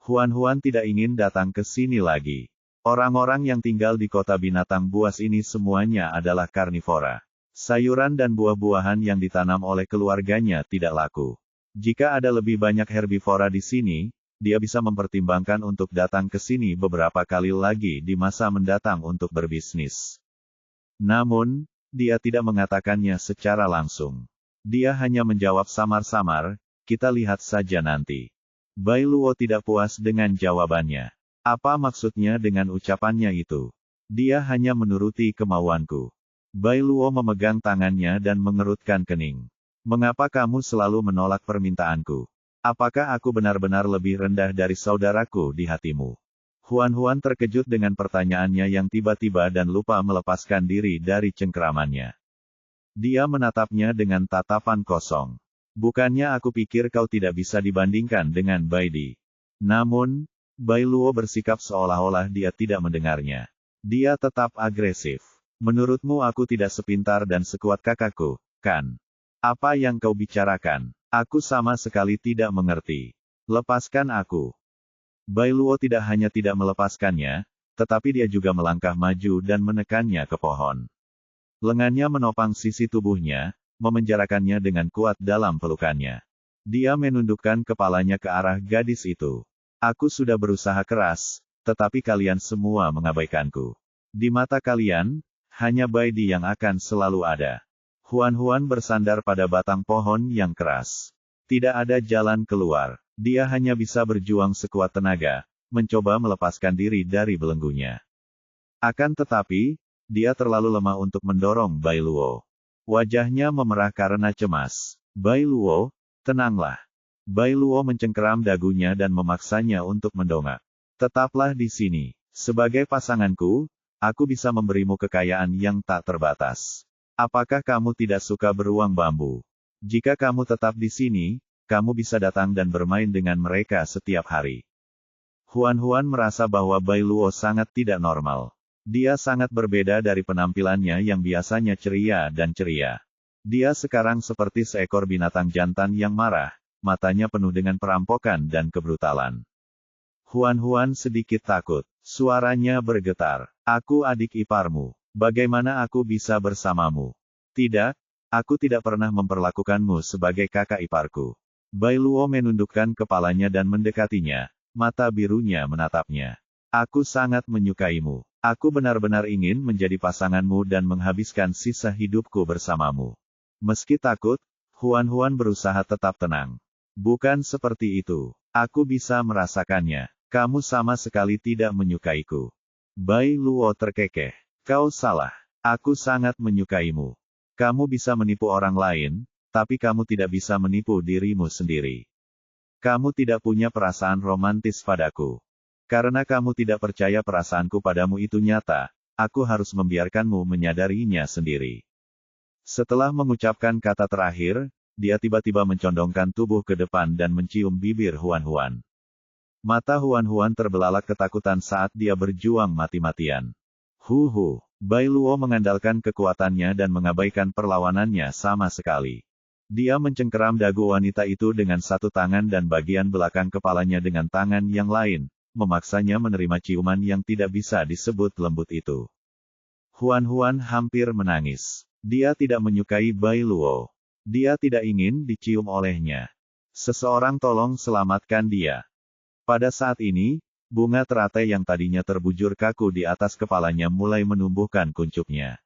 Huan-Huan tidak ingin datang ke sini lagi. Orang-orang yang tinggal di kota binatang buas ini semuanya adalah karnivora. Sayuran dan buah-buahan yang ditanam oleh keluarganya tidak laku. Jika ada lebih banyak herbivora di sini, dia bisa mempertimbangkan untuk datang ke sini beberapa kali lagi di masa mendatang untuk berbisnis. Namun, dia tidak mengatakannya secara langsung. Dia hanya menjawab samar-samar, "Kita lihat saja nanti." Bai Luo tidak puas dengan jawabannya. Apa maksudnya dengan ucapannya itu? Dia hanya menuruti kemauanku. Bai Luo memegang tangannya dan mengerutkan kening. "Mengapa kamu selalu menolak permintaanku? Apakah aku benar-benar lebih rendah dari saudaraku di hatimu?" Huan-Huan terkejut dengan pertanyaannya yang tiba-tiba dan lupa melepaskan diri dari cengkeramannya. Dia menatapnya dengan tatapan kosong. "Bukannya aku pikir kau tidak bisa dibandingkan dengan Bai Di." Namun, Bai Luo bersikap seolah-olah dia tidak mendengarnya. Dia tetap agresif. "Menurutmu aku tidak sepintar dan sekuat kakakku, kan? Apa yang kau bicarakan? Aku sama sekali tidak mengerti. Lepaskan aku." Bai Luo tidak hanya tidak melepaskannya, tetapi dia juga melangkah maju dan menekannya ke pohon. Lengannya menopang sisi tubuhnya, memenjarakannya dengan kuat dalam pelukannya. Dia menundukkan kepalanya ke arah gadis itu. "Aku sudah berusaha keras, tetapi kalian semua mengabaikanku. Di mata kalian, hanya Bai Di yang akan selalu ada." Huan-Huan bersandar pada batang pohon yang keras. Tidak ada jalan keluar. Dia hanya bisa berjuang sekuat tenaga, mencoba melepaskan diri dari belenggunya. Akan tetapi, dia terlalu lemah untuk mendorong Bai Luo. Wajahnya memerah karena cemas. "Bai Luo, tenanglah." Bai Luo mencengkeram dagunya dan memaksanya untuk mendongak. "Tetaplah di sini. Sebagai pasanganku, aku bisa memberimu kekayaan yang tak terbatas. Apakah kamu tidak suka beruang bambu? Jika kamu tetap di sini, kamu bisa datang dan bermain dengan mereka setiap hari." Huan-Huan merasa bahwa Bai Luo sangat tidak normal. Dia sangat berbeda dari penampilannya yang biasanya ceria dan ceria. Dia sekarang seperti seekor binatang jantan yang marah, matanya penuh dengan perampokan dan kebrutalan. Huan sedikit takut. Suaranya bergetar. Aku adik iparmu. Bagaimana aku bisa bersamamu? Tidak, aku tidak pernah memperlakukanmu sebagai kakak iparku. Bai Luo menundukkan kepalanya dan mendekatinya. Mata birunya menatapnya. Aku sangat menyukaimu. Aku benar-benar ingin menjadi pasanganmu dan menghabiskan sisa hidupku bersamamu. Meski takut, Huan berusaha tetap tenang. Bukan seperti itu. Aku bisa merasakannya. Kamu sama sekali tidak menyukaiku. Bai Luo terkekeh. Kau salah. Aku sangat menyukaimu. Kamu bisa menipu orang lain, tapi kamu tidak bisa menipu dirimu sendiri. Kamu tidak punya perasaan romantis padaku. Karena kamu tidak percaya perasaanku padamu itu nyata, aku harus membiarkanmu menyadarinya sendiri. Setelah mengucapkan kata terakhir, dia tiba-tiba mencondongkan tubuh ke depan dan mencium bibir Huan. Mata Huan terbelalak ketakutan saat dia berjuang mati-matian. Bai Luo mengandalkan kekuatannya dan mengabaikan perlawanannya sama sekali. Dia mencengkeram dagu wanita itu dengan satu tangan dan bagian belakang kepalanya dengan tangan yang lain, memaksanya menerima ciuman yang tidak bisa disebut lembut itu. Huan hampir menangis. Dia tidak menyukai Bai Luo. Dia tidak ingin dicium olehnya. Seseorang tolong selamatkan dia. Pada saat ini, bunga teratai yang tadinya terbujur kaku di atas kepalanya mulai menumbuhkan kuncupnya.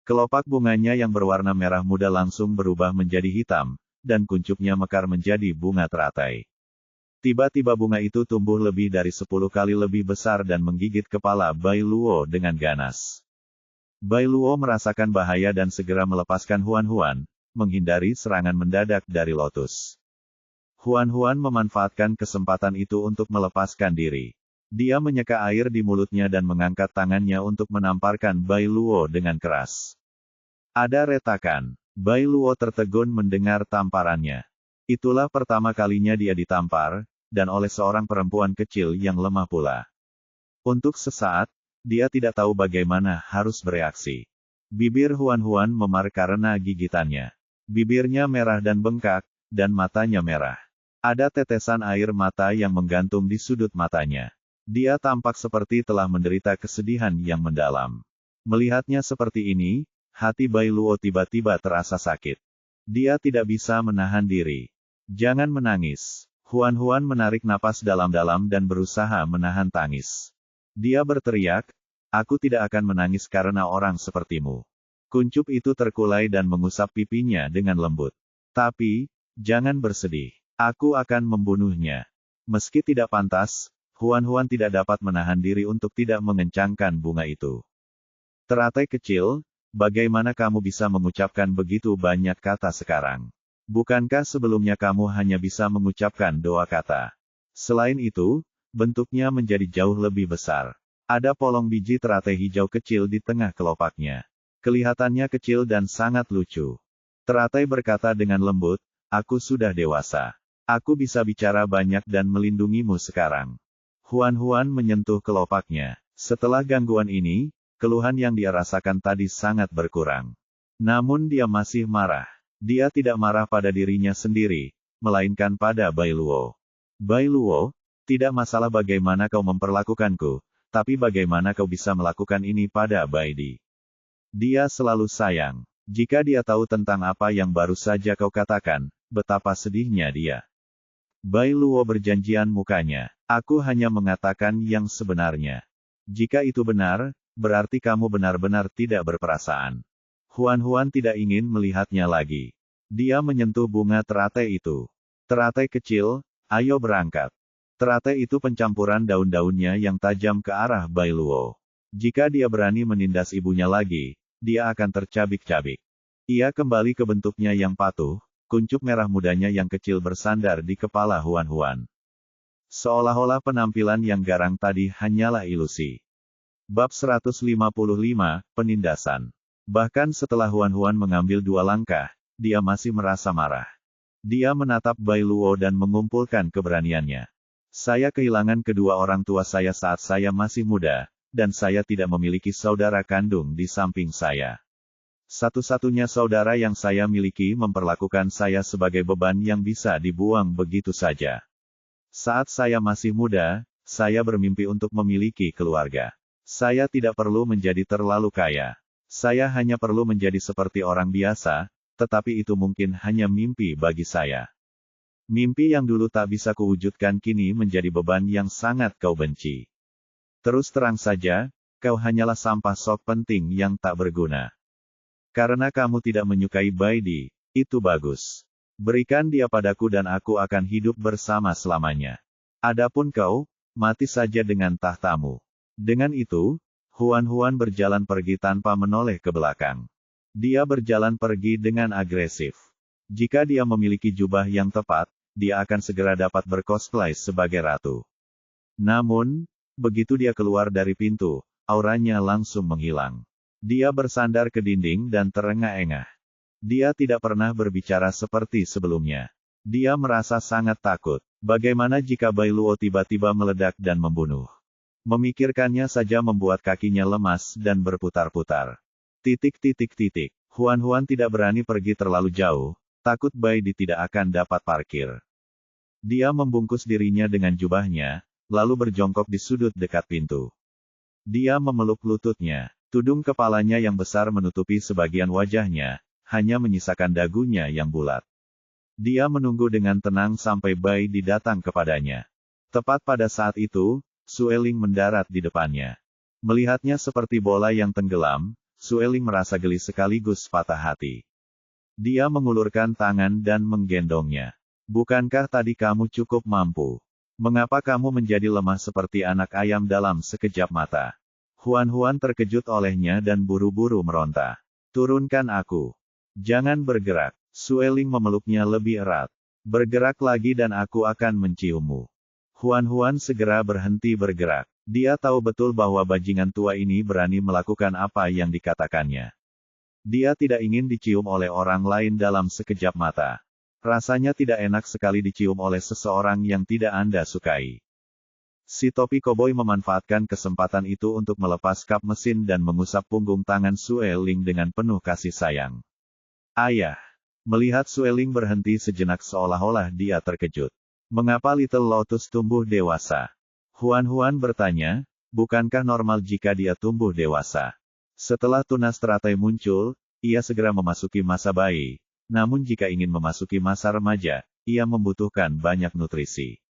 Kelopak bunganya yang berwarna merah muda langsung berubah menjadi hitam, dan kuncupnya mekar menjadi bunga teratai. Tiba-tiba bunga itu tumbuh lebih dari 10 kali lebih besar dan menggigit kepala Bai Luo dengan ganas. Bai Luo merasakan bahaya dan segera melepaskan Huan, menghindari serangan mendadak dari Lotus. Huan memanfaatkan kesempatan itu untuk melepaskan diri. Dia menyeka air di mulutnya dan mengangkat tangannya untuk menamparkan Bai Luo dengan keras. Ada retakan. Bai Luo tertegun mendengar tamparannya. Itulah pertama kalinya dia ditampar, dan oleh seorang perempuan kecil yang lemah pula. Untuk sesaat, dia tidak tahu bagaimana harus bereaksi. Bibir Huan memar karena gigitannya. Bibirnya merah dan bengkak, dan matanya merah. Ada tetesan air mata yang menggantung di sudut matanya. Dia tampak seperti telah menderita kesedihan yang mendalam. Melihatnya seperti ini, hati Bai Luo tiba-tiba terasa sakit. Dia tidak bisa menahan diri. Jangan menangis. Huan menarik napas dalam-dalam dan berusaha menahan tangis. Dia berteriak, aku tidak akan menangis karena orang sepertimu. Kuncup itu terkulai dan mengusap pipinya dengan lembut. Tapi, jangan bersedih. Aku akan membunuhnya. Meski tidak pantas, Huan tidak dapat menahan diri untuk tidak mengencangkan bunga itu. Teratai kecil, bagaimana kamu bisa mengucapkan begitu banyak kata sekarang? Bukankah sebelumnya kamu hanya bisa mengucapkan dua kata? Selain itu, bentuknya menjadi jauh lebih besar. Ada polong biji teratai hijau kecil di tengah kelopaknya. Kelihatannya kecil dan sangat lucu. Teratai berkata dengan lembut, aku sudah dewasa. Aku bisa bicara banyak dan melindungimu sekarang. Huan menyentuh kelopaknya. Setelah gangguan ini, keluhan yang dia rasakan tadi sangat berkurang. Namun dia masih marah. Dia tidak marah pada dirinya sendiri, melainkan pada Bai Luo. Bai Luo, tidak masalah bagaimana kau memperlakukanku, tapi bagaimana kau bisa melakukan ini pada Bai Di. Dia selalu sayang. Jika dia tahu tentang apa yang baru saja kau katakan, betapa sedihnya dia. Bai Luo berjanjian mukanya. Aku hanya mengatakan yang sebenarnya. Jika itu benar, berarti kamu benar-benar tidak berperasaan. Huan tidak ingin melihatnya lagi. Dia menyentuh bunga teratai itu. Teratai kecil, ayo berangkat. Teratai itu pencampuran daun-daunnya yang tajam ke arah Bai Luo. Jika dia berani menindas ibunya lagi, dia akan tercabik-cabik. Ia kembali ke bentuknya yang patuh, kuncup merah mudanya yang kecil bersandar di kepala Huan. Seolah-olah penampilan yang garang tadi hanyalah ilusi. Bab 155, Penindasan. Bahkan setelah Huan mengambil 2 langkah, dia masih merasa marah. Dia menatap Bai Luo dan mengumpulkan keberaniannya. Saya kehilangan kedua orang tua saya saat saya masih muda, dan saya tidak memiliki saudara kandung di samping saya. Satu-satunya saudara yang saya miliki memperlakukan saya sebagai beban yang bisa dibuang begitu saja. Saat saya masih muda, saya bermimpi untuk memiliki keluarga. Saya tidak perlu menjadi terlalu kaya. Saya hanya perlu menjadi seperti orang biasa, tetapi itu mungkin hanya mimpi bagi saya. Mimpi yang dulu tak bisa kuwujudkan kini menjadi beban yang sangat kau benci. Terus terang saja, kau hanyalah sampah sok penting yang tak berguna. Karena kamu tidak menyukai Baidi, itu bagus. Berikan dia padaku dan aku akan hidup bersama selamanya. Adapun kau, mati saja dengan tahtamu. Dengan itu, Huan berjalan pergi tanpa menoleh ke belakang. Dia berjalan pergi dengan agresif. Jika dia memiliki jubah yang tepat, dia akan segera dapat bercosplay sebagai ratu. Namun, begitu dia keluar dari pintu, auranya langsung menghilang. Dia bersandar ke dinding dan terengah-engah. Dia tidak pernah berbicara seperti sebelumnya. Dia merasa sangat takut. Bagaimana jika Bai Luo tiba-tiba meledak dan membunuh? Memikirkannya saja membuat kakinya lemas dan berputar-putar. Huan tidak berani pergi terlalu jauh, takut Baidi tidak akan dapat parkir. Dia membungkus dirinya dengan jubahnya, lalu berjongkok di sudut dekat pintu. Dia memeluk lututnya. Tudung kepalanya yang besar menutupi sebagian wajahnya, hanya menyisakan dagunya yang bulat. Dia menunggu dengan tenang sampai Baidi datang kepadanya. Tepat pada saat itu, Sueling mendarat di depannya. Melihatnya seperti bola yang tenggelam, Sueling merasa geli sekaligus patah hati. Dia mengulurkan tangan dan menggendongnya. Bukankah tadi kamu cukup mampu? Mengapa kamu menjadi lemah seperti anak ayam dalam sekejap mata? Huan terkejut olehnya dan buru-buru meronta. Turunkan aku. Jangan bergerak. Sueling memeluknya lebih erat. Bergerak lagi dan aku akan menciummu. Huan segera berhenti bergerak. Dia tahu betul bahwa bajingan tua ini berani melakukan apa yang dikatakannya. Dia tidak ingin dicium oleh orang lain dalam sekejap mata. Rasanya tidak enak sekali dicium oleh seseorang yang tidak Anda sukai. Si topi koboi memanfaatkan kesempatan itu untuk melepas kap mesin dan mengusap punggung tangan Sueling dengan penuh kasih sayang. Ayah. Melihat Sueling berhenti sejenak seolah-olah dia terkejut. Mengapa Little Lotus tumbuh dewasa? Huan bertanya, bukankah normal jika dia tumbuh dewasa? Setelah tunas teratai muncul, ia segera memasuki masa bayi. Namun jika ingin memasuki masa remaja, ia membutuhkan banyak nutrisi.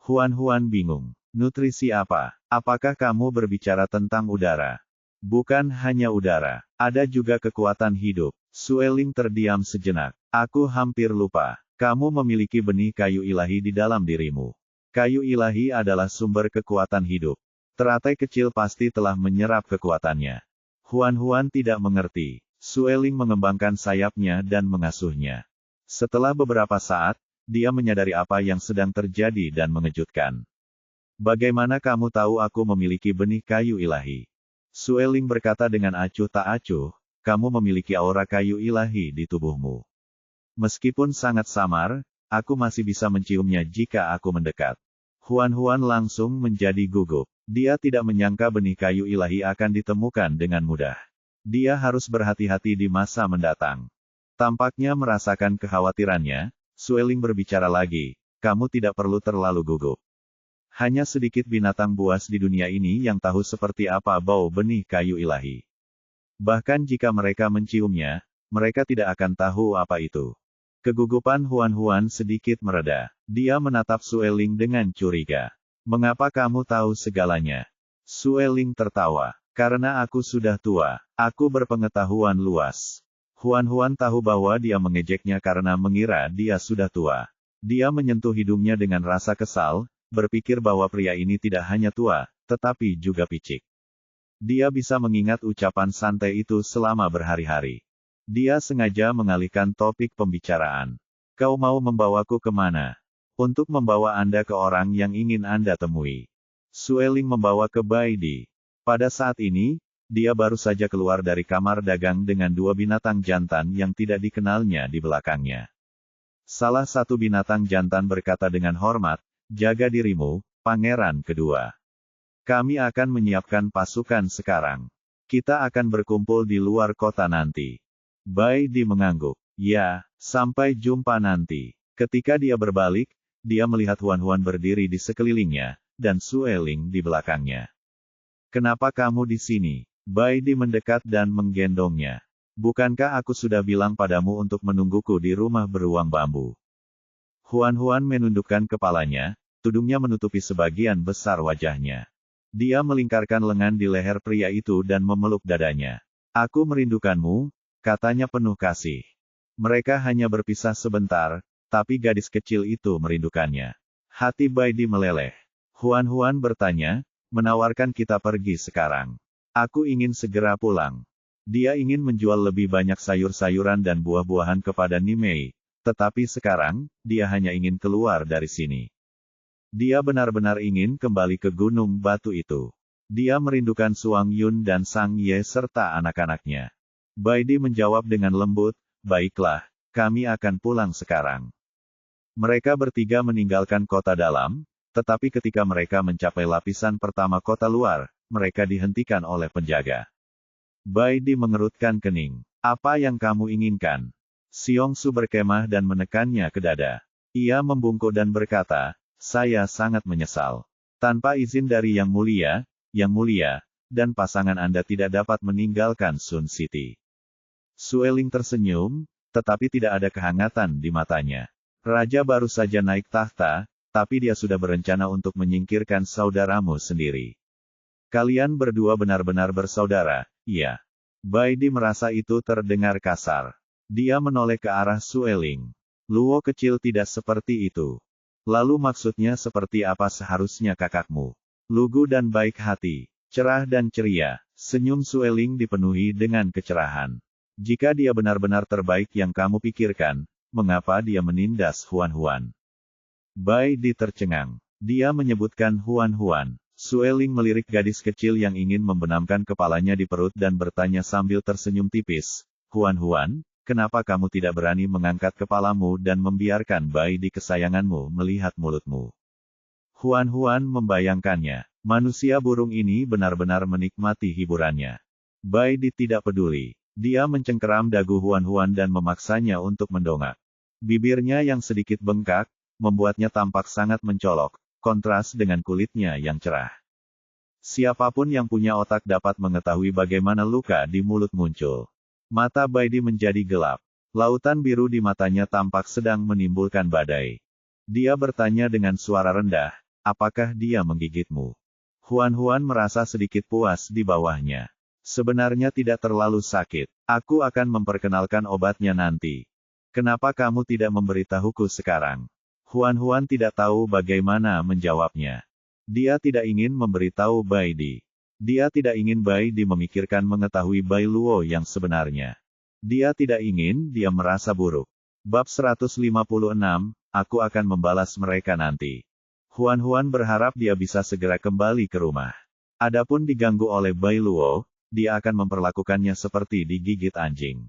Huan bingung. Nutrisi apa? Apakah kamu berbicara tentang udara? Bukan hanya udara, ada juga kekuatan hidup. Sueling terdiam sejenak. Aku hampir lupa. Kamu memiliki benih kayu ilahi di dalam dirimu. Kayu ilahi adalah sumber kekuatan hidup. Teratai kecil pasti telah menyerap kekuatannya. Huan tidak mengerti. Sueling mengembangkan sayapnya dan mengasuhnya. Setelah beberapa saat, dia menyadari apa yang sedang terjadi dan mengejutkan. Bagaimana kamu tahu aku memiliki benih kayu ilahi? Sueling berkata dengan acuh tak acuh, kamu memiliki aura kayu ilahi di tubuhmu. Meskipun sangat samar, aku masih bisa menciumnya jika aku mendekat. Huan langsung menjadi gugup. Dia tidak menyangka benih kayu ilahi akan ditemukan dengan mudah. Dia harus berhati-hati di masa mendatang. Tampaknya merasakan kekhawatirannya, Sueling berbicara lagi, kamu tidak perlu terlalu gugup. Hanya sedikit binatang buas di dunia ini yang tahu seperti apa bau benih kayu ilahi. Bahkan jika mereka menciumnya, mereka tidak akan tahu apa itu. Kegugupan Huan sedikit mereda. Dia menatap Sueling dengan curiga. Mengapa kamu tahu segalanya? Sueling tertawa. Karena aku sudah tua, aku berpengetahuan luas. Huan tahu bahwa dia mengejeknya karena mengira dia sudah tua. Dia menyentuh hidungnya dengan rasa kesal, berpikir bahwa pria ini tidak hanya tua, tetapi juga picik. Dia bisa mengingat ucapan santai itu selama berhari-hari. Dia sengaja mengalihkan topik pembicaraan. Kau mau membawaku kemana? Untuk membawa Anda ke orang yang ingin Anda temui. Sueling membawa ke Baidi. Pada saat ini, dia baru saja keluar dari kamar dagang dengan dua binatang jantan yang tidak dikenalnya di belakangnya. Salah satu binatang jantan berkata dengan hormat, jaga dirimu, pangeran kedua. Kami akan menyiapkan pasukan sekarang. Kita akan berkumpul di luar kota nanti. Bai Di mengangguk. Ya, sampai jumpa nanti. Ketika dia berbalik, dia melihat Huan Huan berdiri di sekelilingnya, dan Sue Ling di belakangnya. Kenapa kamu di sini? Bai Di mendekat dan menggendongnya. Bukankah aku sudah bilang padamu untuk menungguku di rumah beruang bambu? Huan Huan menundukkan kepalanya, tudungnya menutupi sebagian besar wajahnya. Dia melingkarkan lengan di leher pria itu dan memeluk dadanya. Aku merindukanmu, katanya penuh kasih. Mereka hanya berpisah sebentar, tapi gadis kecil itu merindukannya. Hati Bai Di meleleh. Huan Huan bertanya, menawarkan kita pergi sekarang. Aku ingin segera pulang. Dia ingin menjual lebih banyak sayur-sayuran dan buah-buahan kepada Nimei, tetapi sekarang, dia hanya ingin keluar dari sini. Dia benar-benar ingin kembali ke gunung batu itu. Dia merindukan Suang Yun dan Sang Ye serta anak-anaknya. Bai Di menjawab dengan lembut, baiklah, kami akan pulang sekarang. Mereka bertiga meninggalkan kota dalam, tetapi ketika mereka mencapai lapisan pertama kota luar, mereka dihentikan oleh penjaga. Bai Di mengerutkan kening. Apa yang kamu inginkan? Xiong Su berkemah dan menekannya ke dada. Ia membungkuk dan berkata, saya sangat menyesal. Tanpa izin dari Yang Mulia, dan pasangan Anda tidak dapat meninggalkan Sun City. Sue Ling tersenyum, tetapi tidak ada kehangatan di matanya. Raja baru saja naik tahta, tapi dia sudah berencana untuk menyingkirkan saudaramu sendiri. Kalian berdua benar-benar bersaudara, iya. Bai Di merasa itu terdengar kasar. Dia menoleh ke arah Sue Ling. Luo kecil tidak seperti itu. Lalu maksudnya seperti apa seharusnya kakakmu? Lugu dan baik hati, cerah dan ceria, senyum Sue Ling dipenuhi dengan kecerahan. Jika dia benar-benar terbaik yang kamu pikirkan, mengapa dia menindas Huan Huan? Bai Di tercengang. Dia menyebutkan Huan Huan. Sue Ling melirik gadis kecil yang ingin membenamkan kepalanya di perut dan bertanya sambil tersenyum tipis, Huan Huan, kenapa kamu tidak berani mengangkat kepalamu dan membiarkan Bai Di kesayanganmu melihat mulutmu? Huan Huan membayangkannya. Manusia burung ini benar-benar menikmati hiburannya. Bai Di tidak peduli. Dia mencengkeram dagu Huan Huan dan memaksanya untuk mendongak. Bibirnya yang sedikit bengkak, membuatnya tampak sangat mencolok, kontras dengan kulitnya yang cerah. Siapapun yang punya otak dapat mengetahui bagaimana luka di mulut muncul. Mata Bai Di menjadi gelap. Lautan biru di matanya tampak sedang menimbulkan badai. Dia bertanya dengan suara rendah, apakah dia menggigitmu? Huan Huan merasa sedikit puas di bawahnya. Sebenarnya tidak terlalu sakit. Aku akan memperkenalkan obatnya nanti. Kenapa kamu tidak memberitahuku sekarang? Huan Huan tidak tahu bagaimana menjawabnya. Dia tidak ingin memberitahu Bai Di. Dia tidak ingin Bai Di memikirkan mengetahui Bai Luo yang sebenarnya. Dia tidak ingin dia merasa buruk. Bab 156, aku akan membalas mereka nanti. Huan Huan berharap dia bisa segera kembali ke rumah. Adapun diganggu oleh Bai Luo, dia akan memperlakukannya seperti digigit anjing.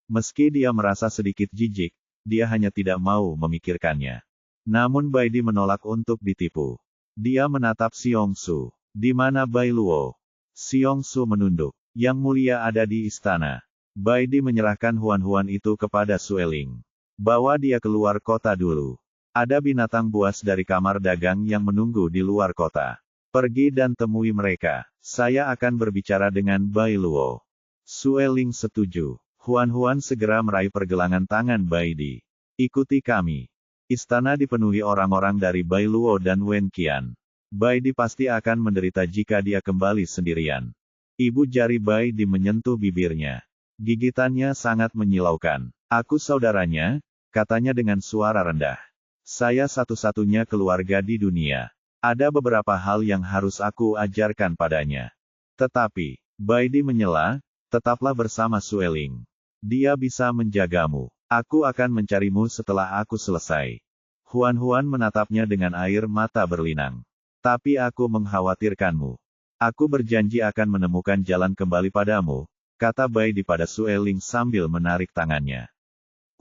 Meski dia merasa sedikit jijik, dia hanya tidak mau memikirkannya. Namun Bai Di menolak untuk ditipu. Dia menatap Xiong Su. Di mana Bai Luo? Xiong Su menunduk. Yang Mulia ada di istana. Bai Di menyerahkan Huan Huan itu kepada Sue Ling. Bawa dia keluar kota dulu. Ada binatang buas dari kamar dagang yang menunggu di luar kota. Pergi dan temui mereka. Saya akan berbicara dengan Bai Luo. Sue Ling setuju. Huan Huan segera meraih pergelangan tangan Bai Di. Ikuti kami. Istana dipenuhi orang-orang dari Bai Luo dan Wen Qian. Bai Di pasti akan menderita jika dia kembali sendirian. Ibu jari Bai Di menyentuh bibirnya. Gigitannya sangat menyilaukan. Aku saudaranya, katanya dengan suara rendah. Saya satu-satunya keluarga di dunia. Ada beberapa hal yang harus aku ajarkan padanya. Tetapi, Bai Di menyela, tetaplah bersama Sue Ling. Dia bisa menjagamu. Aku akan mencarimu setelah aku selesai. Huan Huan menatapnya dengan air mata berlinang. Tapi aku mengkhawatirkanmu. Aku berjanji akan menemukan jalan kembali padamu, kata Bai Di pada Sue Ling sambil menarik tangannya.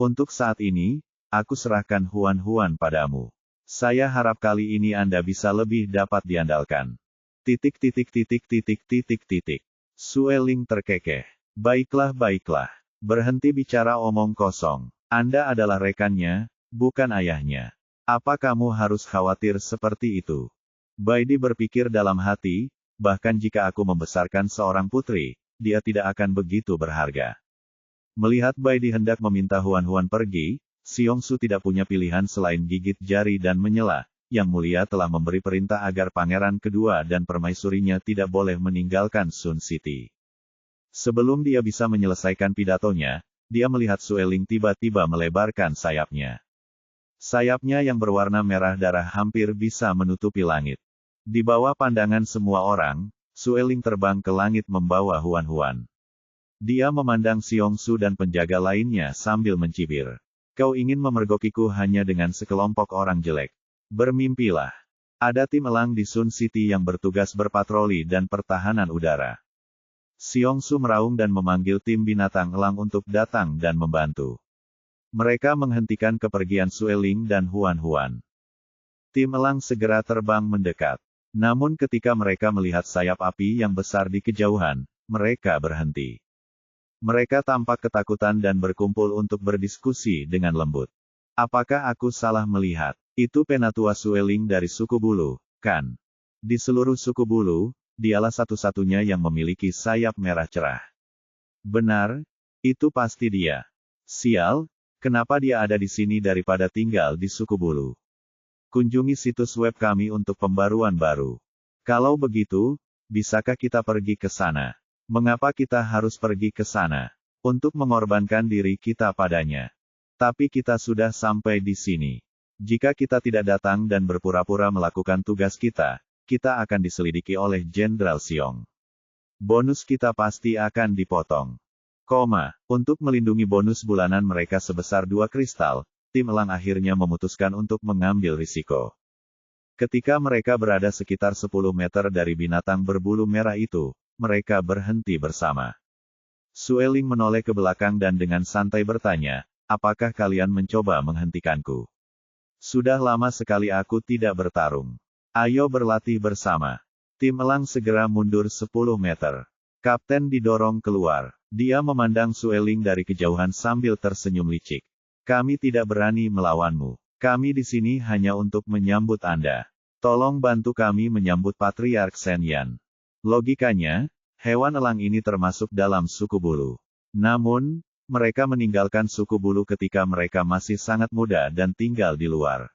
Untuk saat ini, aku serahkan Huan Huan padamu. Saya harap kali ini Anda bisa lebih dapat diandalkan. Sueling terkekeh. Baiklah, baiklah. Berhenti bicara omong kosong. Anda adalah rekannya, bukan ayahnya. Apa kamu harus khawatir seperti itu? Baidi berpikir dalam hati, bahkan jika aku membesarkan seorang putri, dia tidak akan begitu berharga. Melihat Baidi hendak meminta Huan-Huan pergi, Xiongsu tidak punya pilihan selain gigit jari dan menyela. Yang Mulia telah memberi perintah agar pangeran kedua dan permaisurinya tidak boleh meninggalkan Sun City. Sebelum dia bisa menyelesaikan pidatonya, dia melihat Sueling tiba-tiba melebarkan sayapnya. Sayapnya yang berwarna merah darah hampir bisa menutupi langit. Di bawah pandangan semua orang, Sueling terbang ke langit membawa Huan-Huan. Dia memandang Xiongsu dan penjaga lainnya sambil mencibir. Kau ingin memergokiku hanya dengan sekelompok orang jelek. Bermimpilah. Ada tim elang di Sun City yang bertugas berpatroli dan pertahanan udara. Xiongsu meraung dan memanggil tim binatang elang untuk datang dan membantu. Mereka menghentikan kepergian Sueling dan Huan-Huan. Tim elang segera terbang mendekat. Namun ketika mereka melihat sayap api yang besar di kejauhan, mereka berhenti. Mereka tampak ketakutan dan berkumpul untuk berdiskusi dengan lembut. Apakah aku salah melihat? Itu penatua Sueling dari suku Bulu, kan? Di seluruh suku Bulu, dialah satu-satunya yang memiliki sayap merah cerah. Benar, itu pasti dia. Sial, kenapa dia ada di sini daripada tinggal di suku Bulu? Kunjungi situs web kami untuk pembaruan baru. Kalau begitu, bisakah kita pergi ke sana? Mengapa kita harus pergi ke sana? Untuk mengorbankan diri kita padanya. Tapi kita sudah sampai di sini. Jika kita tidak datang dan berpura-pura melakukan tugas kita, kita akan diselidiki oleh Jenderal Xiong. Bonus kita pasti akan dipotong. Untuk melindungi bonus bulanan mereka sebesar 2 kristal, tim elang akhirnya memutuskan untuk mengambil risiko. Ketika mereka berada sekitar 10 meter dari binatang berbulu merah itu, mereka berhenti bersama. Sueling menoleh ke belakang dan dengan santai bertanya, apakah kalian mencoba menghentikanku? Sudah lama sekali aku tidak bertarung. Ayo berlatih bersama. Tim elang segera mundur 10 meter. Kapten didorong keluar. Dia memandang Sueling dari kejauhan sambil tersenyum licik. Kami tidak berani melawanmu. Kami di sini hanya untuk menyambut Anda. Tolong bantu kami menyambut Patriark Shen Yan. Logikanya, hewan elang ini termasuk dalam suku Bulu. Namun, mereka meninggalkan suku Bulu ketika mereka masih sangat muda dan tinggal di luar.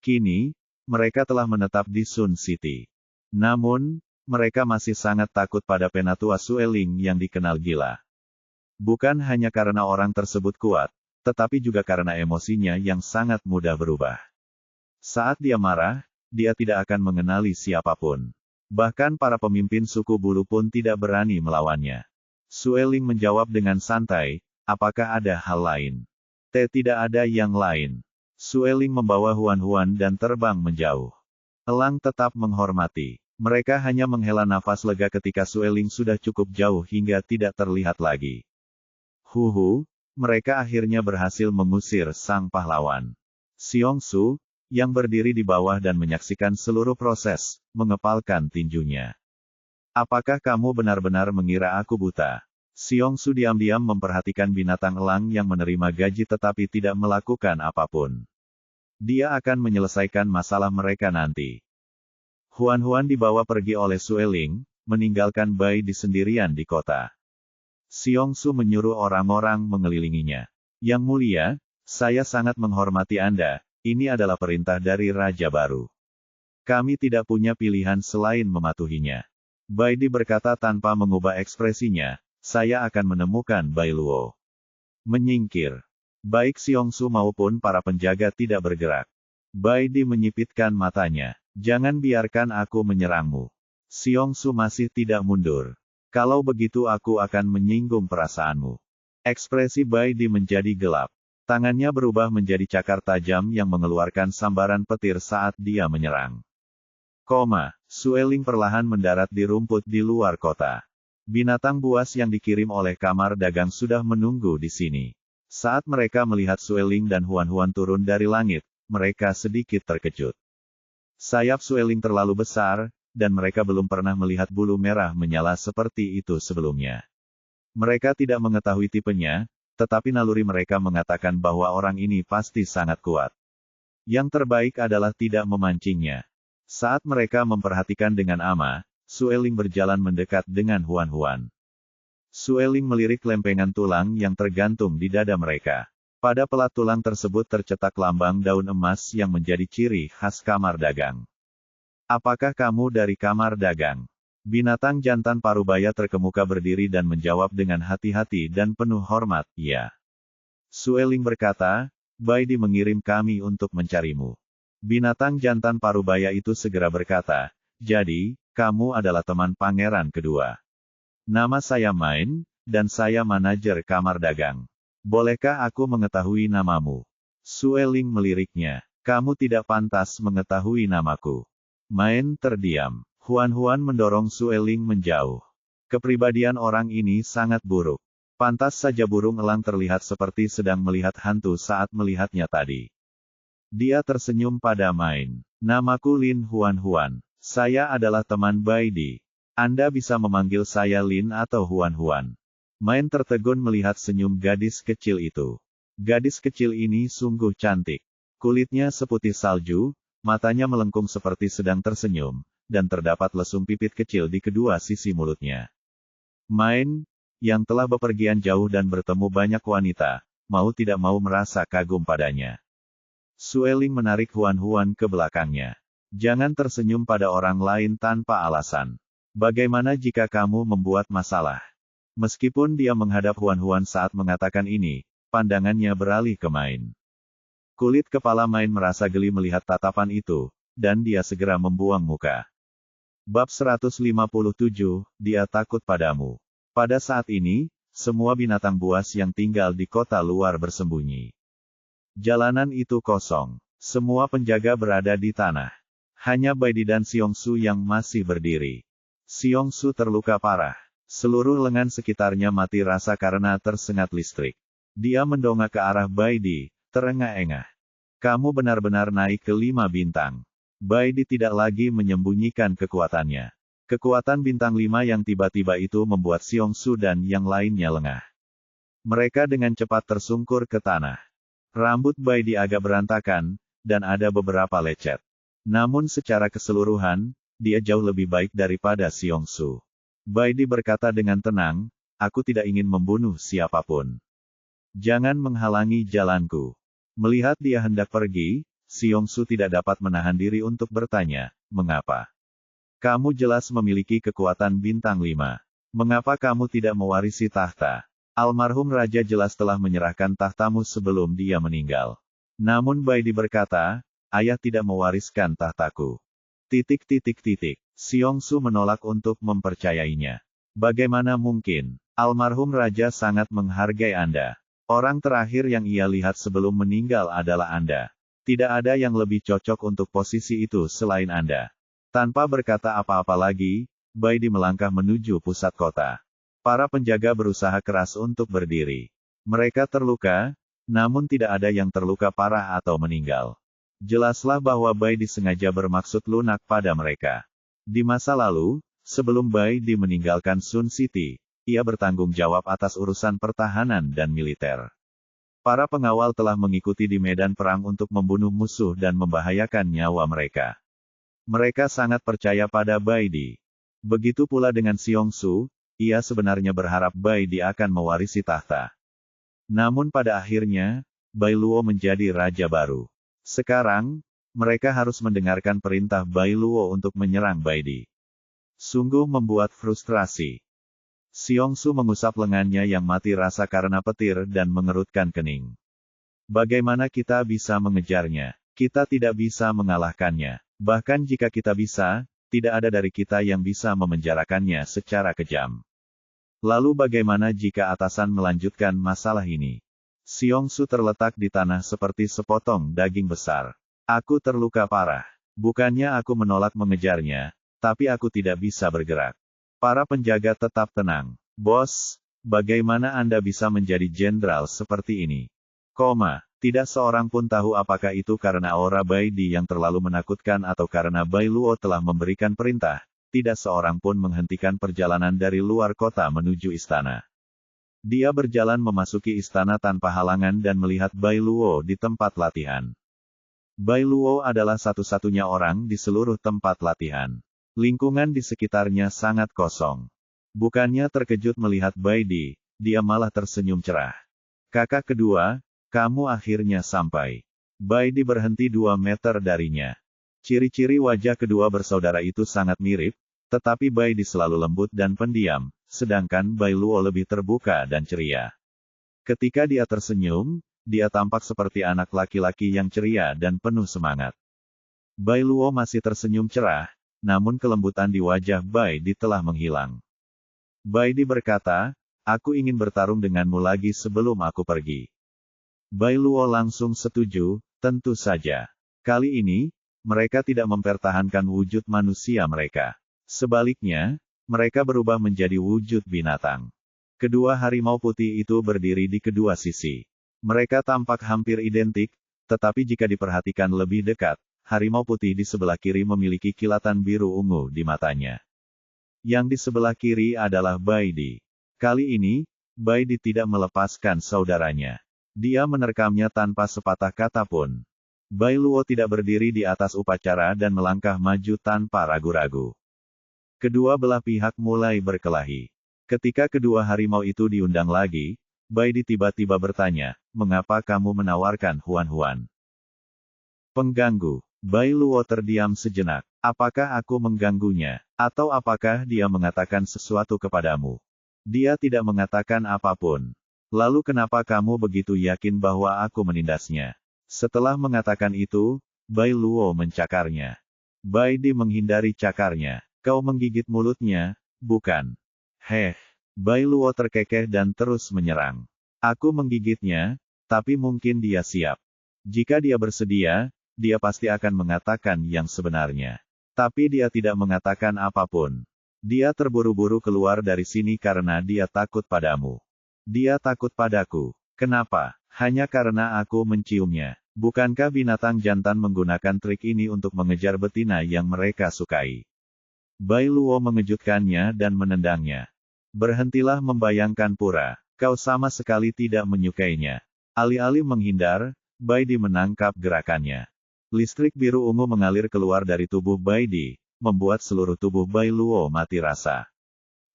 Kini, mereka telah menetap di Sun City. Namun, mereka masih sangat takut pada penatua Sueling yang dikenal gila. Bukan hanya karena orang tersebut kuat, tetapi juga karena emosinya yang sangat mudah berubah. Saat dia marah, dia tidak akan mengenali siapapun. Bahkan para pemimpin suku Bulu pun tidak berani melawannya. Sueling menjawab dengan santai, apakah ada hal lain? Tidak ada yang lain. Sueling membawa Huan-Huan dan terbang menjauh. Elang tetap menghormati. Mereka hanya menghela nafas lega ketika Sueling sudah cukup jauh hingga tidak terlihat lagi. Mereka akhirnya berhasil mengusir sang pahlawan. Xiongsu, yang berdiri di bawah dan menyaksikan seluruh proses, mengepalkan tinjunya. Apakah kamu benar-benar mengira aku buta? Xiongsu diam-diam memperhatikan binatang elang yang menerima gaji tetapi tidak melakukan apapun. Dia akan menyelesaikan masalah mereka nanti. Huan-Huan dibawa pergi oleh Sueling, meninggalkan Baidi sendirian di kota. Xiongsu menyuruh orang-orang mengelilinginya. Yang Mulia, saya sangat menghormati Anda, ini adalah perintah dari Raja Baru. Kami tidak punya pilihan selain mematuhinya. Baidi berkata tanpa mengubah ekspresinya, saya akan menemukan Bai Luo. Menyingkir. Baik Xiongsu maupun para penjaga tidak bergerak. Baidi menyipitkan matanya. Jangan biarkan aku menyerangmu. Xiongsu masih tidak mundur. Kalau begitu aku akan menyinggung perasaanmu. Ekspresi Baidi menjadi gelap. Tangannya berubah menjadi cakar tajam yang mengeluarkan sambaran petir saat dia menyerang. Sueling perlahan mendarat di rumput di luar kota. Binatang buas yang dikirim oleh kamar dagang sudah menunggu di sini. Saat mereka melihat Sueling dan Huan-Huan turun dari langit, mereka sedikit terkejut. Sayap Sueling terlalu besar, dan mereka belum pernah melihat bulu merah menyala seperti itu sebelumnya. Mereka tidak mengetahui tipenya, tetapi naluri mereka mengatakan bahwa orang ini pasti sangat kuat. Yang terbaik adalah tidak memancingnya. Saat mereka memperhatikan dengan ama, Sueling berjalan mendekat dengan Huan-Huan. Sueling melirik lempengan tulang yang tergantung di dada mereka. Pada pelat tulang tersebut tercetak lambang daun emas yang menjadi ciri khas kamar dagang. Apakah kamu dari kamar dagang? Binatang jantan parubaya terkemuka berdiri dan menjawab dengan hati-hati dan penuh hormat, ya. Sueling berkata, Baidi mengirim kami untuk mencarimu. Binatang jantan parubaya itu segera berkata, jadi, kamu adalah teman pangeran kedua. Nama saya Main, dan saya manajer kamar dagang. Bolehkah aku mengetahui namamu? Sueling meliriknya. Kamu tidak pantas mengetahui namaku. Main terdiam. Huan-Huan mendorong Sueling menjauh. Kepribadian orang ini sangat buruk. Pantas saja burung elang terlihat seperti sedang melihat hantu saat melihatnya tadi. Dia tersenyum pada Main. Namaku Lin Huan-Huan. Saya adalah teman Baidi. Anda bisa memanggil saya Lin atau Huan-Huan. Main tertegun melihat senyum gadis kecil itu. Gadis kecil ini sungguh cantik. Kulitnya seputih salju, matanya melengkung seperti sedang tersenyum, dan terdapat lesung pipit kecil di kedua sisi mulutnya. Main, yang telah bepergian jauh dan bertemu banyak wanita, mau tidak mau merasa kagum padanya. Sueling menarik Huan-Huan ke belakangnya. Jangan tersenyum pada orang lain tanpa alasan. Bagaimana jika kamu membuat masalah? Meskipun dia menghadap Huan-Huan saat mengatakan ini, pandangannya beralih ke Main. Kulit kepala Main merasa geli melihat tatapan itu, dan dia segera membuang muka. Bab 157, dia takut padamu. Pada saat ini, semua binatang buas yang tinggal di kota luar bersembunyi. Jalanan itu kosong. Semua penjaga berada di tanah. Hanya Baidi dan Xiongsu yang masih berdiri. Xiongsu terluka parah. Seluruh lengan sekitarnya mati rasa karena tersengat listrik. Dia mendongak ke arah Baidi, terengah-engah. Kamu benar-benar naik ke 5 bintang. Baidi tidak lagi menyembunyikan kekuatannya. Kekuatan bintang 5 yang tiba-tiba itu membuat Xiongsu dan yang lainnya lengah. Mereka dengan cepat tersungkur ke tanah. Rambut Baidi agak berantakan, dan ada beberapa lecet. Namun secara keseluruhan, dia jauh lebih baik daripada Xiongsu. Baidi berkata dengan tenang, aku tidak ingin membunuh siapapun. Jangan menghalangi jalanku. Melihat dia hendak pergi, Xiongsu tidak dapat menahan diri untuk bertanya, mengapa? Kamu jelas memiliki kekuatan bintang 5. Mengapa kamu tidak mewarisi tahta? Almarhum Raja jelas telah menyerahkan tahtamu sebelum dia meninggal. Namun Baidi berkata, ayah tidak mewariskan tahtaku. Xiongsu menolak untuk mempercayainya. Bagaimana mungkin? Almarhum Raja sangat menghargai Anda. Orang terakhir yang ia lihat sebelum meninggal adalah Anda. Tidak ada yang lebih cocok untuk posisi itu selain Anda. Tanpa berkata apa-apa lagi, Baidi melangkah menuju pusat kota. Para penjaga berusaha keras untuk berdiri. Mereka terluka, namun tidak ada yang terluka parah atau meninggal. Jelaslah bahwa Baidi sengaja bermaksud lunak pada mereka. Di masa lalu, sebelum Baidi meninggalkan Sun City, ia bertanggung jawab atas urusan pertahanan dan militer. Para pengawal telah mengikuti di medan perang untuk membunuh musuh dan membahayakan nyawa mereka. Mereka sangat percaya pada Baidi. Begitu pula dengan Xiongsu, ia sebenarnya berharap Baidi akan mewarisi tahta. Namun pada akhirnya, Bai Luo menjadi raja baru. Sekarang, mereka harus mendengarkan perintah Bai Luo untuk menyerang Baidi. Sungguh membuat frustrasi. Xiongsu mengusap lengannya yang mati rasa karena petir dan mengerutkan kening. Bagaimana kita bisa mengejarnya? Kita tidak bisa mengalahkannya. Bahkan jika kita bisa, tidak ada dari kita yang bisa memenjarakannya secara kejam. Lalu bagaimana jika atasan melanjutkan masalah ini? Xiongsu terletak di tanah seperti sepotong daging besar. Aku terluka parah. Bukannya aku menolak mengejarnya, tapi aku tidak bisa bergerak. Para penjaga tetap tenang. Bos, bagaimana Anda bisa menjadi jenderal seperti ini? Tidak seorang pun tahu apakah itu karena aura Bai Di yang terlalu menakutkan atau karena Bai Luo telah memberikan perintah. Tidak seorang pun menghentikan perjalanan dari luar kota menuju istana. Dia berjalan memasuki istana tanpa halangan dan melihat Bai Luo di tempat latihan. Bai Luo adalah satu-satunya orang di seluruh tempat latihan. Lingkungan di sekitarnya sangat kosong. Bukannya terkejut melihat Bai Di, dia malah tersenyum cerah. Kakak kedua, kamu akhirnya sampai. Bai Di berhenti 2 meter darinya. Ciri-ciri wajah kedua bersaudara itu sangat mirip, tetapi Bai Di selalu lembut dan pendiam, sedangkan Bai Luo lebih terbuka dan ceria. Ketika dia tersenyum, dia tampak seperti anak laki-laki yang ceria dan penuh semangat. Bai Luo masih tersenyum cerah, namun kelembutan di wajah Bai Di telah menghilang. Bai Di berkata, aku ingin bertarung denganmu lagi sebelum aku pergi. Bai Luo langsung setuju, tentu saja. Kali ini, mereka tidak mempertahankan wujud manusia mereka. Sebaliknya, mereka berubah menjadi wujud binatang. Kedua harimau putih itu berdiri di kedua sisi. Mereka tampak hampir identik, tetapi jika diperhatikan lebih dekat, harimau putih di sebelah kiri memiliki kilatan biru ungu di matanya. Yang di sebelah kiri adalah Bai Di. Kali ini, Bai Di tidak melepaskan saudaranya. Dia menerkamnya tanpa sepatah kata pun. Bai Luo tidak berdiri di atas upacara dan melangkah maju tanpa ragu-ragu. Kedua belah pihak mulai berkelahi. Ketika kedua harimau itu diundang lagi, Bai Di tiba-tiba bertanya, mengapa kamu menawarkan Huan-Huan? Pengganggu. Bai Luo terdiam sejenak. Apakah aku mengganggunya? Atau apakah dia mengatakan sesuatu kepadamu? Dia tidak mengatakan apapun. Lalu kenapa kamu begitu yakin bahwa aku menindasnya? Setelah mengatakan itu, Bai Luo mencakarnya. Bai Di menghindari cakarnya. Kau menggigit mulutnya, bukan? Heh. Bai Luo terkekeh dan terus menyerang. Aku menggigitnya, tapi mungkin dia siap. Jika dia bersedia, dia pasti akan mengatakan yang sebenarnya. Tapi dia tidak mengatakan apapun. Dia terburu-buru keluar dari sini karena dia takut padamu. Dia takut padaku. Kenapa? Hanya karena aku menciumnya. Bukankah binatang jantan menggunakan trik ini untuk mengejar betina yang mereka sukai? Bai Luo mengejutkannya dan menendangnya. Berhentilah membayangkan pura. Kau sama sekali tidak menyukainya. Alih-alih menghindar, Bai Di menangkap gerakannya. Listrik biru ungu mengalir keluar dari tubuh Bai Di, membuat seluruh tubuh Bai Luo mati rasa.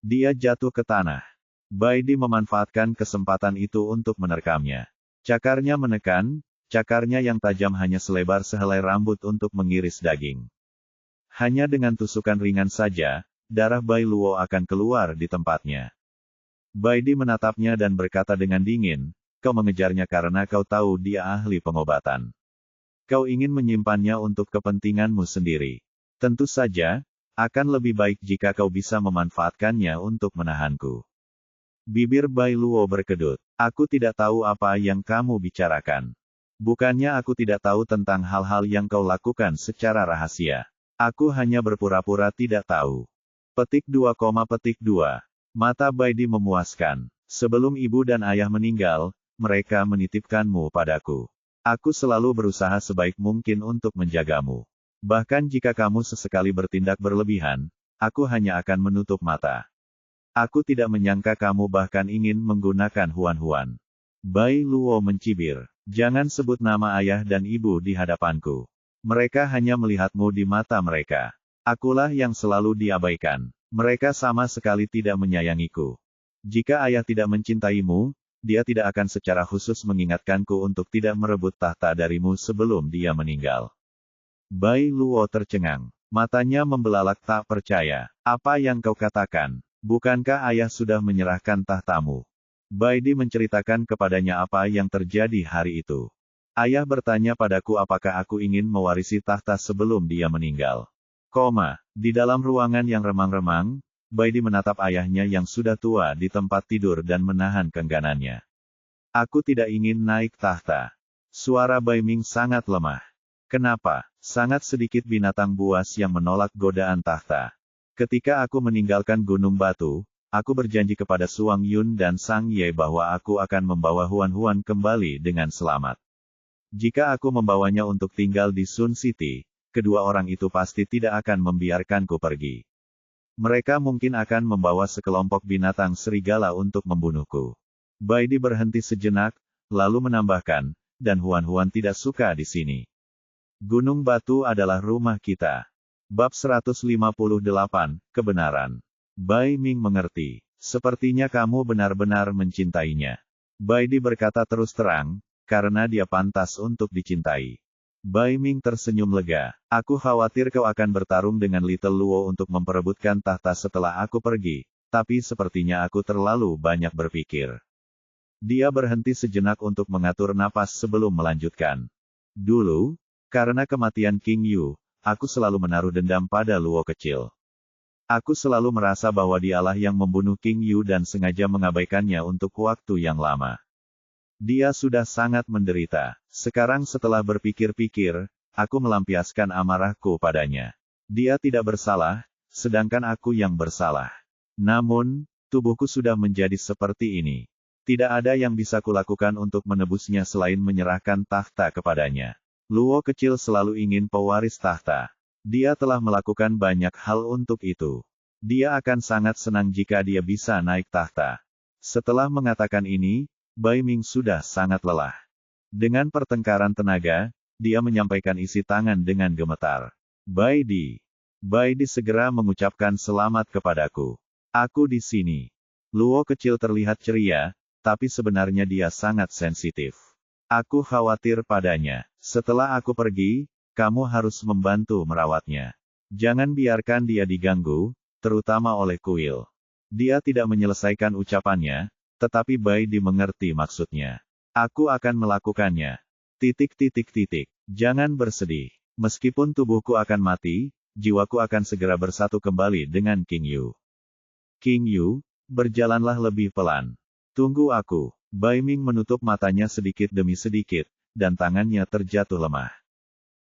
Dia jatuh ke tanah. Bai Di memanfaatkan kesempatan itu untuk menerkamnya. Cakarnya menekan, cakarnya yang tajam hanya selebar sehelai rambut untuk mengiris daging. Hanya dengan tusukan ringan saja, darah Bai Luo akan keluar di tempatnya. Bai Di menatapnya dan berkata dengan dingin, kau mengejarnya karena kau tahu dia ahli pengobatan. Kau ingin menyimpannya untuk kepentinganmu sendiri. Tentu saja, akan lebih baik jika kau bisa memanfaatkannya untuk menahanku. Bibir Bai Luo berkedut. Aku tidak tahu apa yang kamu bicarakan. Bukannya aku tidak tahu tentang hal-hal yang kau lakukan secara rahasia. Aku hanya berpura-pura tidak tahu. Petik 2, petik 2. Mata Bai Di memuaskan. Sebelum ibu dan ayah meninggal, mereka menitipkanmu padaku. Aku selalu berusaha sebaik mungkin untuk menjagamu. Bahkan jika kamu sesekali bertindak berlebihan, aku hanya akan menutup mata. Aku tidak menyangka kamu bahkan ingin menggunakan Huan-Huan. Bai Luo mencibir. Jangan sebut nama ayah dan ibu di hadapanku. Mereka hanya melihatmu di mata mereka. Akulah yang selalu diabaikan. Mereka sama sekali tidak menyayangiku. Jika ayah tidak mencintaimu, dia tidak akan secara khusus mengingatkanku untuk tidak merebut tahta darimu sebelum dia meninggal. Bai Luo tercengang. Matanya membelalak tak percaya. Apa yang kau katakan? Bukankah ayah sudah menyerahkan tahtamu? Bai Di menceritakan kepadanya apa yang terjadi hari itu. Ayah bertanya padaku apakah aku ingin mewarisi tahta sebelum dia meninggal. Di dalam ruangan yang remang-remang, Bai Di menatap ayahnya yang sudah tua di tempat tidur dan menahan keengganannya. Aku tidak ingin naik tahta. Suara Bai Ming sangat lemah. Kenapa? Sangat sedikit binatang buas yang menolak godaan tahta. Ketika aku meninggalkan Gunung Batu, aku berjanji kepada Suang Yun dan Sang Ye bahwa aku akan membawa Huan-Huan kembali dengan selamat. Jika aku membawanya untuk tinggal di Sun City, kedua orang itu pasti tidak akan membiarkanku pergi. Mereka mungkin akan membawa sekelompok binatang serigala untuk membunuhku. Baidi berhenti sejenak, lalu menambahkan, dan Huan-Huan tidak suka di sini. Gunung Batu adalah rumah kita. Bab 158, Kebenaran. Bai Ming mengerti. Sepertinya kamu benar-benar mencintainya. Baidi berkata terus terang, karena dia pantas untuk dicintai. Bai Ming tersenyum lega. Aku khawatir kau akan bertarung dengan Little Luo untuk memperebutkan tahta setelah aku pergi, tapi sepertinya aku terlalu banyak berpikir. Dia berhenti sejenak untuk mengatur napas sebelum melanjutkan. Dulu, karena kematian King Yu, aku selalu menaruh dendam pada Luo kecil. Aku selalu merasa bahwa dialah yang membunuh King Yu dan sengaja mengabaikannya untuk waktu yang lama. Dia sudah sangat menderita. Sekarang setelah berpikir-pikir, aku melampiaskan amarahku padanya. Dia tidak bersalah, sedangkan aku yang bersalah. Namun, tubuhku sudah menjadi seperti ini. Tidak ada yang bisa kulakukan untuk menebusnya selain menyerahkan tahta kepadanya. Luo kecil selalu ingin pewaris tahta. Dia telah melakukan banyak hal untuk itu. Dia akan sangat senang jika dia bisa naik tahta. Setelah mengatakan ini, Bai Ming sudah sangat lelah. Dengan pertengkaran tenaga, dia menyampaikan isi tangan dengan gemetar. Baidi. Baidi segera mengucapkan selamat kepadaku. Aku di sini. Luo kecil terlihat ceria, tapi sebenarnya dia sangat sensitif. Aku khawatir padanya. Setelah aku pergi, kamu harus membantu merawatnya. Jangan biarkan dia diganggu, terutama oleh kuil. Dia tidak menyelesaikan ucapannya, tetapi Baidi mengerti maksudnya. Aku akan melakukannya. ... Jangan bersedih. Meskipun tubuhku akan mati, jiwaku akan segera bersatu kembali dengan King Yu. King Yu, berjalanlah lebih pelan. Tunggu aku. Bai Ming menutup matanya sedikit demi sedikit, dan tangannya terjatuh lemah.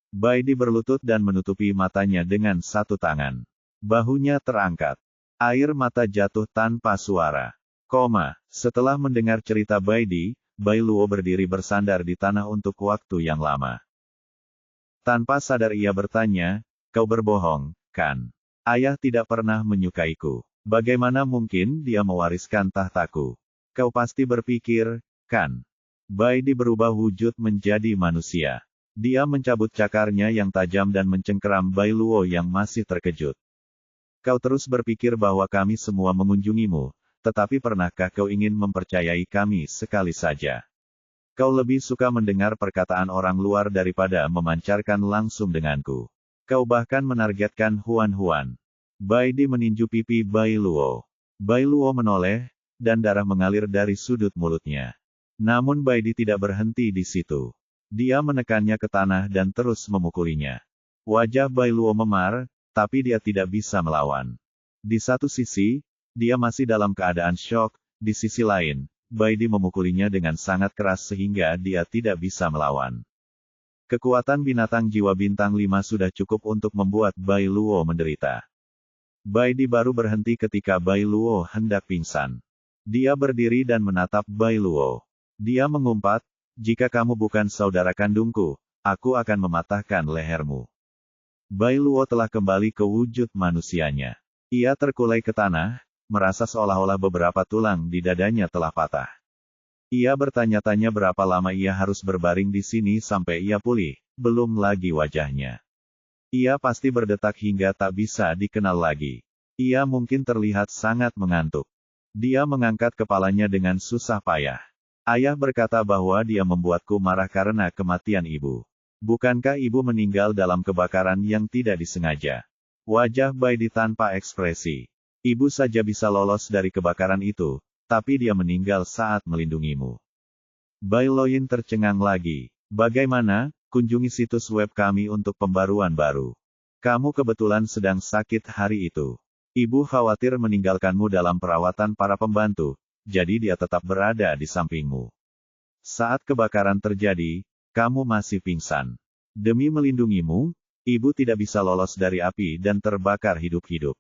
Baidi berlutut dan menutupi matanya dengan satu tangan. Bahunya terangkat. Air mata jatuh tanpa suara. Setelah mendengar cerita Baidi, Bai Luo berdiri bersandar di tanah untuk waktu yang lama. Tanpa sadar ia bertanya, kau berbohong, kan? Ayah tidak pernah menyukaiku. Bagaimana mungkin dia mewariskan tahtaku? Kau pasti berpikir, kan? Baidi berubah wujud menjadi manusia. Dia mencabut cakarnya yang tajam dan mencengkeram Bai Luo yang masih terkejut. Kau terus berpikir bahwa kami semua mengunjungimu, tetapi pernahkah kau ingin mempercayai kami sekali saja? Kau lebih suka mendengar perkataan orang luar daripada memancarkan langsung denganku. Kau bahkan menargetkan Huan-Huan. Baidi meninju pipi Bai Luo. Bai Luo menoleh, dan darah mengalir dari sudut mulutnya. Namun Baidi tidak berhenti di situ. Dia menekannya ke tanah dan terus memukulinya. Wajah Bai Luo memar, tapi dia tidak bisa melawan. Di satu sisi, dia masih dalam keadaan syok, di sisi lain, Baidi memukulinya dengan sangat keras sehingga dia tidak bisa melawan. Kekuatan binatang jiwa bintang 5 sudah cukup untuk membuat Bai Luo menderita. Baidi baru berhenti ketika Bai Luo hendak pingsan. Dia berdiri dan menatap Bai Luo. Dia mengumpat, jika kamu bukan saudara kandungku, aku akan mematahkan lehermu. Bai Luo telah kembali ke wujud manusianya. Ia terkulai ke tanah, merasa seolah-olah beberapa tulang di dadanya telah patah. Ia bertanya-tanya berapa lama ia harus berbaring di sini sampai ia pulih, belum lagi wajahnya. Ia pasti berdetak hingga tak bisa dikenal lagi. Ia mungkin terlihat sangat mengantuk. Dia mengangkat kepalanya dengan susah payah. Ayah berkata bahwa dia membuatku marah karena kematian ibu. Bukankah ibu meninggal dalam kebakaran yang tidak disengaja? Wajah Baidi tanpa ekspresi. Ibu saja bisa lolos dari kebakaran itu, tapi dia meninggal saat melindungimu. Bai Loyin tercengang lagi. Bagaimana? Kunjungi situs web kami untuk pembaruan baru. Kamu kebetulan sedang sakit hari itu. Ibu khawatir meninggalkanmu dalam perawatan para pembantu, jadi dia tetap berada di sampingmu. Saat kebakaran terjadi, kamu masih pingsan. Demi melindungimu, ibu tidak bisa lolos dari api dan terbakar hidup-hidup.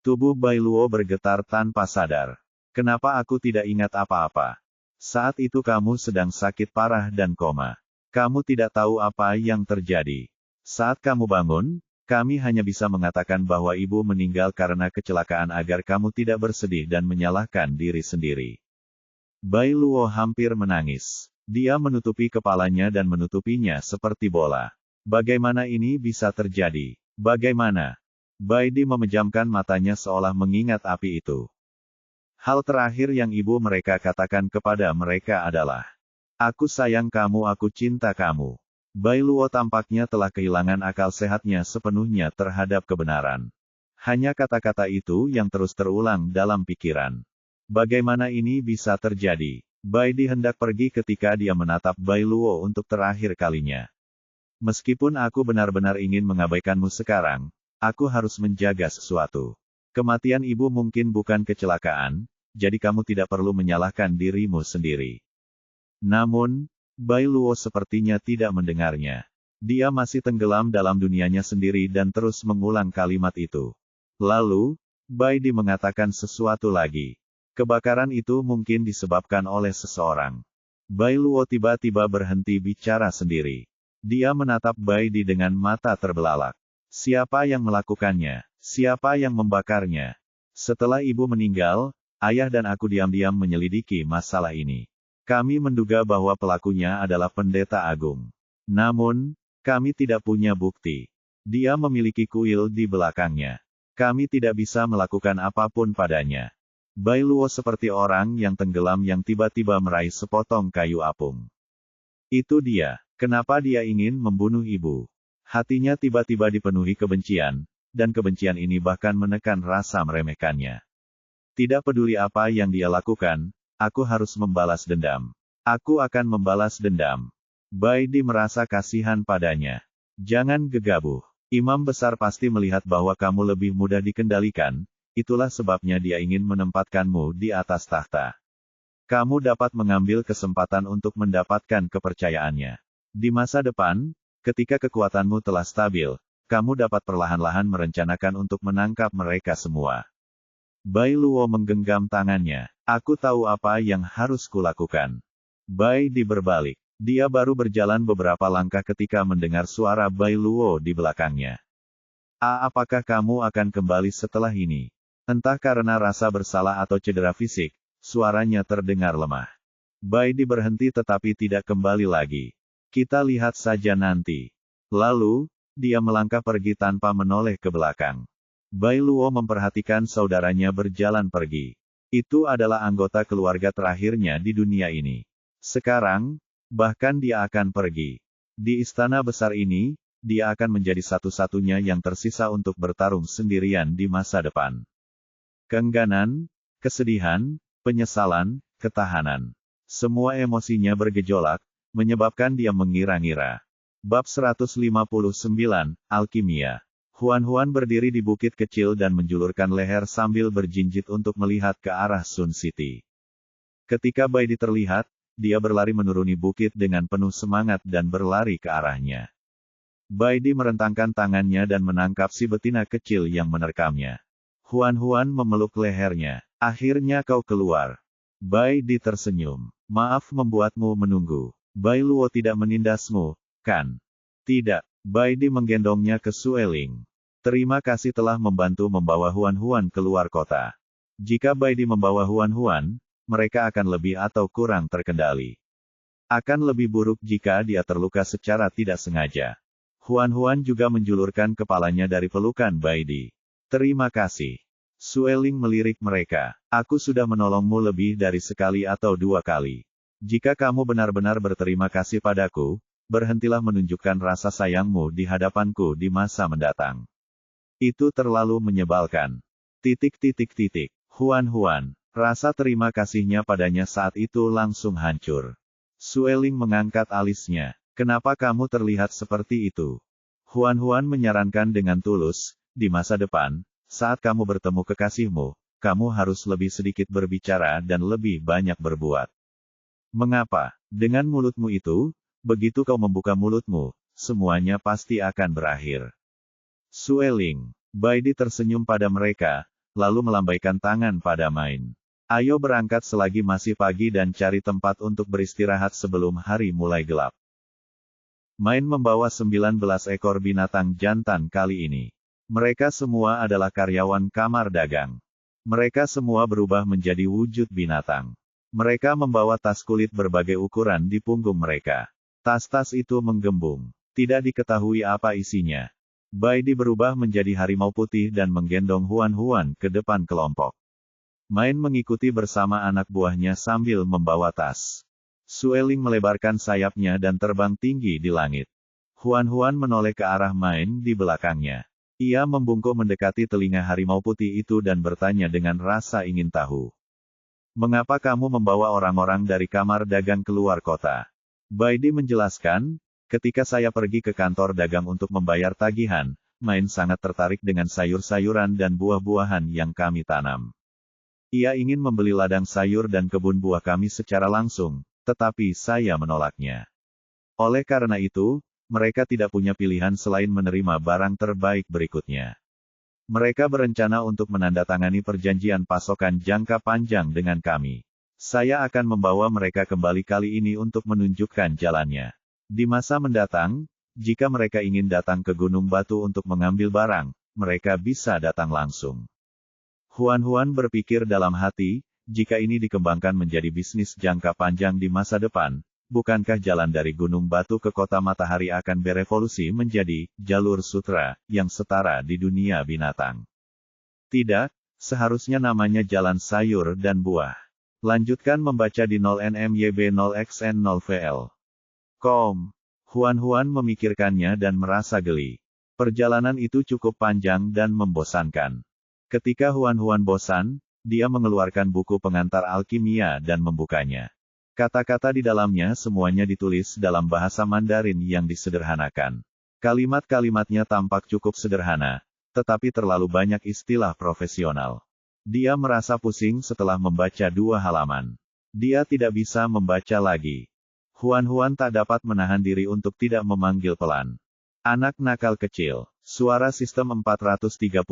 Tubuh Bai Luo bergetar tanpa sadar. Kenapa aku tidak ingat apa-apa? Saat itu kamu sedang sakit parah dan koma. Kamu tidak tahu apa yang terjadi. Saat kamu bangun, kami hanya bisa mengatakan bahwa ibu meninggal karena kecelakaan agar kamu tidak bersedih dan menyalahkan diri sendiri. Bai Luo hampir menangis. Dia menutupi kepalanya dan menutupinya seperti bola. Bagaimana ini bisa terjadi? Bagaimana? Bai Di memejamkan matanya seolah mengingat api itu. Hal terakhir yang ibu mereka katakan kepada mereka adalah, "Aku sayang kamu, aku cinta kamu." Bai Luo tampaknya telah kehilangan akal sehatnya sepenuhnya terhadap kebenaran. Hanya kata-kata itu yang terus terulang dalam pikiran. Bagaimana ini bisa terjadi? Bai Di hendak pergi ketika dia menatap Bai Luo untuk terakhir kalinya. Meskipun aku benar-benar ingin mengabaikanmu sekarang, aku harus menjaga sesuatu. Kematian ibu mungkin bukan kecelakaan, jadi kamu tidak perlu menyalahkan dirimu sendiri. Namun, Bai Luo sepertinya tidak mendengarnya. Dia masih tenggelam dalam dunianya sendiri dan terus mengulang kalimat itu. Lalu, Bai Di mengatakan sesuatu lagi. Kebakaran itu mungkin disebabkan oleh seseorang. Bai Luo tiba-tiba berhenti bicara sendiri. Dia menatap Bai Di dengan mata terbelalak. Siapa yang melakukannya? Siapa yang membakarnya? Setelah ibu meninggal, ayah dan aku diam-diam menyelidiki masalah ini. Kami menduga bahwa pelakunya adalah pendeta agung. Namun, kami tidak punya bukti. Dia memiliki kuil di belakangnya. Kami tidak bisa melakukan apapun padanya. Bai Luo seperti orang yang tenggelam yang tiba-tiba meraih sepotong kayu apung. Itu dia. Kenapa dia ingin membunuh ibu? Hatinya tiba-tiba dipenuhi kebencian, dan kebencian ini bahkan menekan rasa meremehkannya. Tidak peduli apa yang dia lakukan, aku harus membalas dendam. Aku akan membalas dendam. Bai Di merasa kasihan padanya. Jangan gegabah. Imam besar pasti melihat bahwa kamu lebih mudah dikendalikan, itulah sebabnya dia ingin menempatkanmu di atas tahta. Kamu dapat mengambil kesempatan untuk mendapatkan kepercayaannya. Di masa depan, ketika kekuatanmu telah stabil, kamu dapat perlahan-lahan merencanakan untuk menangkap mereka semua. Bai Luo menggenggam tangannya. Aku tahu apa yang harus kulakukan. Bai Di berbalik. Dia baru berjalan beberapa langkah ketika mendengar suara Bai Luo di belakangnya. Apakah kamu akan kembali setelah ini? Entah karena rasa bersalah atau cedera fisik, suaranya terdengar lemah. Bai Di berhenti tetapi tidak kembali lagi. Kita lihat saja nanti. Lalu, dia melangkah pergi tanpa menoleh ke belakang. Bai Luo memperhatikan saudaranya berjalan pergi. Itu adalah anggota keluarga terakhirnya di dunia ini. Sekarang, bahkan dia akan pergi. Di istana besar ini, dia akan menjadi satu-satunya yang tersisa untuk bertarung sendirian di masa depan. Keengganan, kesedihan, penyesalan, ketahanan. Semua emosinya bergejolak, menyebabkan dia mengira-ngira. Bab 159, Alkimia. Huan berdiri di bukit kecil dan menjulurkan leher sambil berjinjit untuk melihat ke arah Sun City. Ketika Bai Di terlihat, dia berlari menuruni bukit dengan penuh semangat dan berlari ke arahnya. Bai Di merentangkan tangannya dan menangkap si betina kecil yang menerkamnya. Huan memeluk lehernya. Akhirnya kau keluar. Bai Di tersenyum. Maaf membuatmu menunggu. Bai Luo tidak menindasmu, kan? Tidak. Bai Di menggendongnya ke Sueling. Terima kasih telah membantu membawa Huan keluar kota. Jika Bai Di membawa Huan, mereka akan lebih atau kurang terkendali. Akan lebih buruk jika dia terluka secara tidak sengaja. Huan juga menjulurkan kepalanya dari pelukan Bai Di. Terima kasih. Sueling melirik mereka. Aku sudah menolongmu lebih dari sekali atau dua kali. Jika kamu benar-benar berterima kasih padaku, berhentilah menunjukkan rasa sayangmu di hadapanku di masa mendatang. Itu terlalu menyebalkan. Huan, rasa terima kasihnya padanya saat itu langsung hancur. Sueling mengangkat alisnya. Kenapa kamu terlihat seperti itu? Huan menyarankan dengan tulus, di masa depan, saat kamu bertemu kekasihmu, kamu harus lebih sedikit berbicara dan lebih banyak berbuat. Mengapa? Dengan mulutmu itu, begitu kau membuka mulutmu, semuanya pasti akan berakhir. Sueling. Bai Di tersenyum pada mereka, lalu melambaikan tangan pada Main. Ayo berangkat selagi masih pagi dan cari tempat untuk beristirahat sebelum hari mulai gelap. Main membawa 19 ekor binatang jantan kali ini. Mereka semua adalah karyawan kamar dagang. Mereka semua berubah menjadi wujud binatang. Mereka membawa tas kulit berbagai ukuran di punggung mereka. Tas-tas itu menggembung. Tidak diketahui apa isinya. Baidi berubah menjadi harimau putih dan menggendong Huan-Huan ke depan kelompok. Main mengikuti bersama anak buahnya sambil membawa tas. Sueling melebarkan sayapnya dan terbang tinggi di langit. Huan-Huan menoleh ke arah Main di belakangnya. Ia membungkuk mendekati telinga harimau putih itu dan bertanya dengan rasa ingin tahu. Mengapa kamu membawa orang-orang dari kamar dagang keluar kota? Baidi menjelaskan, ketika saya pergi ke kantor dagang untuk membayar tagihan, Main sangat tertarik dengan sayur-sayuran dan buah-buahan yang kami tanam. Ia ingin membeli ladang sayur dan kebun buah kami secara langsung, tetapi saya menolaknya. Oleh karena itu, mereka tidak punya pilihan selain menerima barang terbaik berikutnya. Mereka berencana untuk menandatangani perjanjian pasokan jangka panjang dengan kami. Saya akan membawa mereka kembali kali ini untuk menunjukkan jalannya. Di masa mendatang, jika mereka ingin datang ke Gunung Batu untuk mengambil barang, mereka bisa datang langsung. Huan-Huan berpikir dalam hati, jika ini dikembangkan menjadi bisnis jangka panjang di masa depan, bukankah jalan dari Gunung Batu ke Kota Matahari akan berevolusi menjadi jalur sutra yang setara di dunia binatang? Tidak, seharusnya namanya jalan sayur dan buah. Lanjutkan membaca di 0NMYB0XN0VL. Huan-Huan memikirkannya dan merasa geli. Perjalanan itu cukup panjang dan membosankan. Ketika Huan-Huan bosan, dia mengeluarkan buku pengantar alkimia dan membukanya. Kata-kata di dalamnya semuanya ditulis dalam bahasa Mandarin yang disederhanakan. Kalimat-kalimatnya tampak cukup sederhana, tetapi terlalu banyak istilah profesional. Dia merasa pusing setelah membaca 2 halaman. Dia tidak bisa membaca lagi. Huan-Huan tak dapat menahan diri untuk tidak memanggil pelan. Anak nakal kecil. Suara sistem 438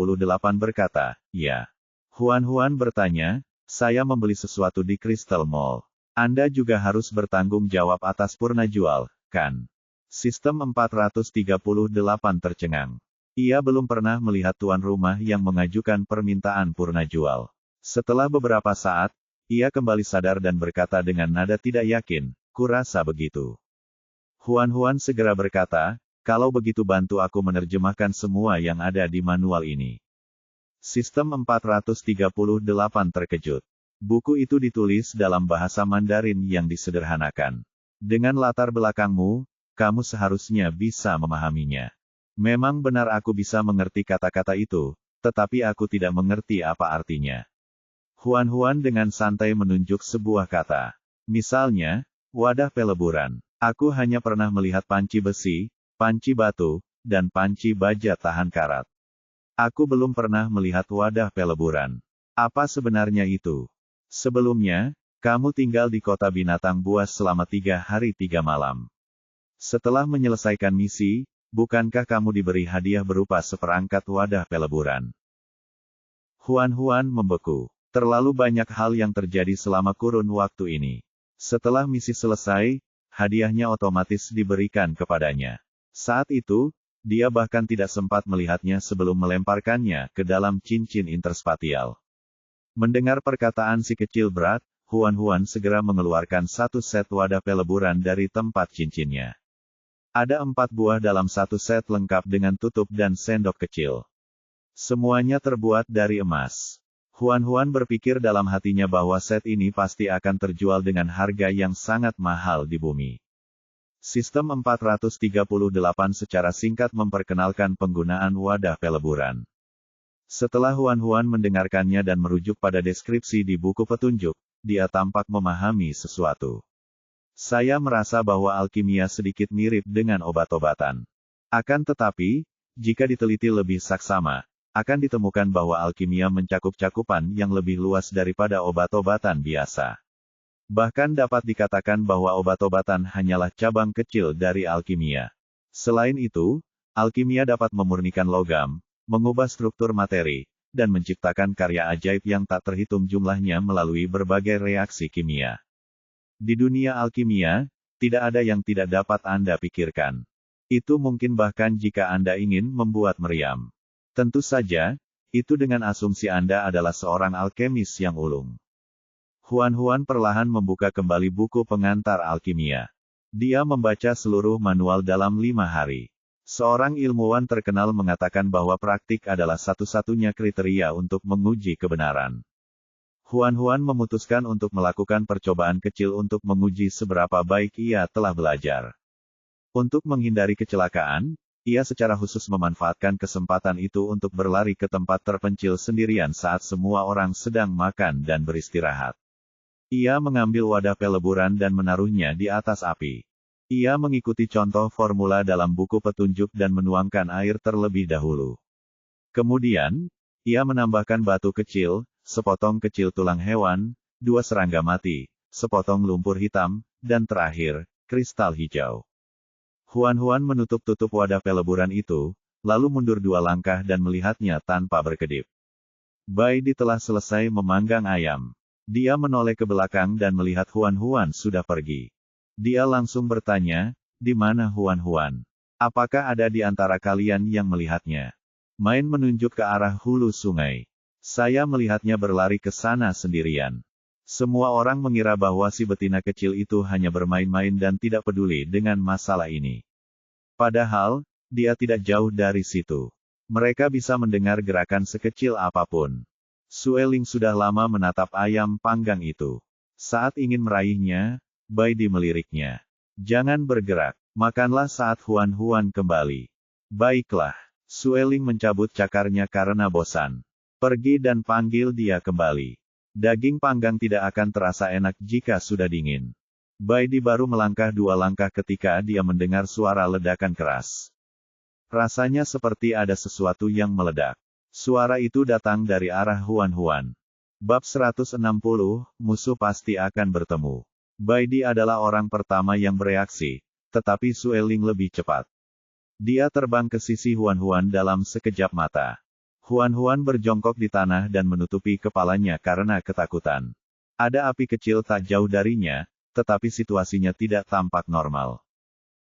berkata, ya. Huan-Huan bertanya, saya membeli sesuatu di Crystal Mall. Anda juga harus bertanggung jawab atas purna jual, kan? Sistem 438 tercengang. Ia belum pernah melihat tuan rumah yang mengajukan permintaan purna jual. Setelah beberapa saat, ia kembali sadar dan berkata dengan nada tidak yakin, kurasa begitu. Huan-Huan segera berkata, kalau begitu bantu aku menerjemahkan semua yang ada di manual ini. Sistem 438 terkejut. Buku itu ditulis dalam bahasa Mandarin yang disederhanakan. Dengan latar belakangmu, kamu seharusnya bisa memahaminya. Memang benar aku bisa mengerti kata-kata itu, tetapi aku tidak mengerti apa artinya. Huan-Huan dengan santai menunjuk sebuah kata. Misalnya, wadah peleburan. Aku hanya pernah melihat panci besi, panci batu, dan panci baja tahan karat. Aku belum pernah melihat wadah peleburan. Apa sebenarnya itu? Sebelumnya, kamu tinggal di kota binatang buas selama 3 hari 3 malam. Setelah menyelesaikan misi, bukankah kamu diberi hadiah berupa seperangkat wadah peleburan? Huan-Huan membeku. Terlalu banyak hal yang terjadi selama kurun waktu ini. Setelah misi selesai, hadiahnya otomatis diberikan kepadanya. Saat itu, dia bahkan tidak sempat melihatnya sebelum melemparkannya ke dalam cincin interspatial. Mendengar perkataan si kecil berat, Huan-Huan segera mengeluarkan 1 set wadah peleburan dari tempat cincinnya. Ada 4 buah dalam 1 set lengkap dengan tutup dan sendok kecil. Semuanya terbuat dari emas. Huan-Huan berpikir dalam hatinya bahwa set ini pasti akan terjual dengan harga yang sangat mahal di bumi. Sistem 438 secara singkat memperkenalkan penggunaan wadah peleburan. Setelah Huan-Huan mendengarkannya dan merujuk pada deskripsi di buku petunjuk, dia tampak memahami sesuatu. Saya merasa bahwa alkimia sedikit mirip dengan obat-obatan. Akan tetapi, jika diteliti lebih saksama, akan ditemukan bahwa alkimia mencakup cakupan yang lebih luas daripada obat-obatan biasa. Bahkan dapat dikatakan bahwa obat-obatan hanyalah cabang kecil dari alkimia. Selain itu, alkimia dapat memurnikan logam, mengubah struktur materi, dan menciptakan karya ajaib yang tak terhitung jumlahnya melalui berbagai reaksi kimia. Di dunia alkimia, tidak ada yang tidak dapat Anda pikirkan. Itu mungkin bahkan jika Anda ingin membuat meriam. Tentu saja, itu dengan asumsi Anda adalah seorang alkemis yang ulung. Huan perlahan membuka kembali buku pengantar alkimia. Dia membaca seluruh manual dalam 5 hari. Seorang ilmuwan terkenal mengatakan bahwa praktik adalah satu-satunya kriteria untuk menguji kebenaran. Huan memutuskan untuk melakukan percobaan kecil untuk menguji seberapa baik ia telah belajar. Untuk menghindari kecelakaan, ia secara khusus memanfaatkan kesempatan itu untuk berlari ke tempat terpencil sendirian saat semua orang sedang makan dan beristirahat. Ia mengambil wadah peleburan dan menaruhnya di atas api. Ia mengikuti contoh formula dalam buku petunjuk dan menuangkan air terlebih dahulu. Kemudian, ia menambahkan batu kecil, sepotong kecil tulang hewan, 2 serangga mati, sepotong lumpur hitam, dan terakhir, kristal hijau. Huan menutup-tutup wadah peleburan itu, lalu mundur 2 langkah dan melihatnya tanpa berkedip. Baidi telah selesai memanggang ayam. Dia menoleh ke belakang dan melihat Huan sudah pergi. Dia langsung bertanya, "Di mana Huan? Apakah ada di antara kalian yang melihatnya?" Main menunjuk ke arah hulu sungai. "Saya melihatnya berlari ke sana sendirian." Semua orang mengira bahwa si betina kecil itu hanya bermain-main dan tidak peduli dengan masalah ini. Padahal, dia tidak jauh dari situ. Mereka bisa mendengar gerakan sekecil apapun. Sueling sudah lama menatap ayam panggang itu. Saat ingin meraihnya, Baidi meliriknya. "Jangan bergerak, makanlah saat Huan kembali." "Baiklah." Sueling mencabut cakarnya karena bosan. "Pergi dan panggil dia kembali. Daging panggang tidak akan terasa enak jika sudah dingin." Baidi baru melangkah 2 langkah ketika dia mendengar suara ledakan keras. Rasanya seperti ada sesuatu yang meledak. Suara itu datang dari arah Huan. Bab 160, musuh pasti akan bertemu. Baidi adalah orang pertama yang bereaksi, tetapi Sueling lebih cepat. Dia terbang ke sisi Huan dalam sekejap mata. Huan berjongkok di tanah dan menutupi kepalanya karena ketakutan. Ada api kecil tak jauh darinya, tetapi situasinya tidak tampak normal.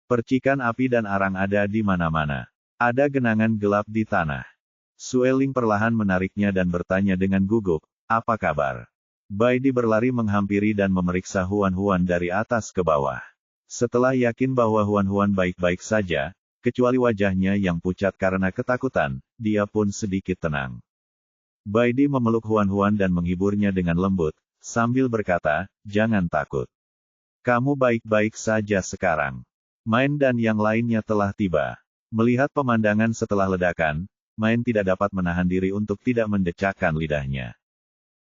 Percikan api dan arang ada di mana-mana. Ada genangan gelap di tanah. Sueling perlahan menariknya dan bertanya dengan gugup, "Apa kabar?" Baidi berlari menghampiri dan memeriksa Huan dari atas ke bawah. Setelah yakin bahwa Huan baik-baik saja, kecuali wajahnya yang pucat karena ketakutan, dia pun sedikit tenang. Baidi memeluk Huan dan menghiburnya dengan lembut, sambil berkata, "Jangan takut. Kamu baik-baik saja sekarang." Main dan yang lainnya telah tiba. Melihat pemandangan setelah ledakan, Main tidak dapat menahan diri untuk tidak mendecakkan lidahnya.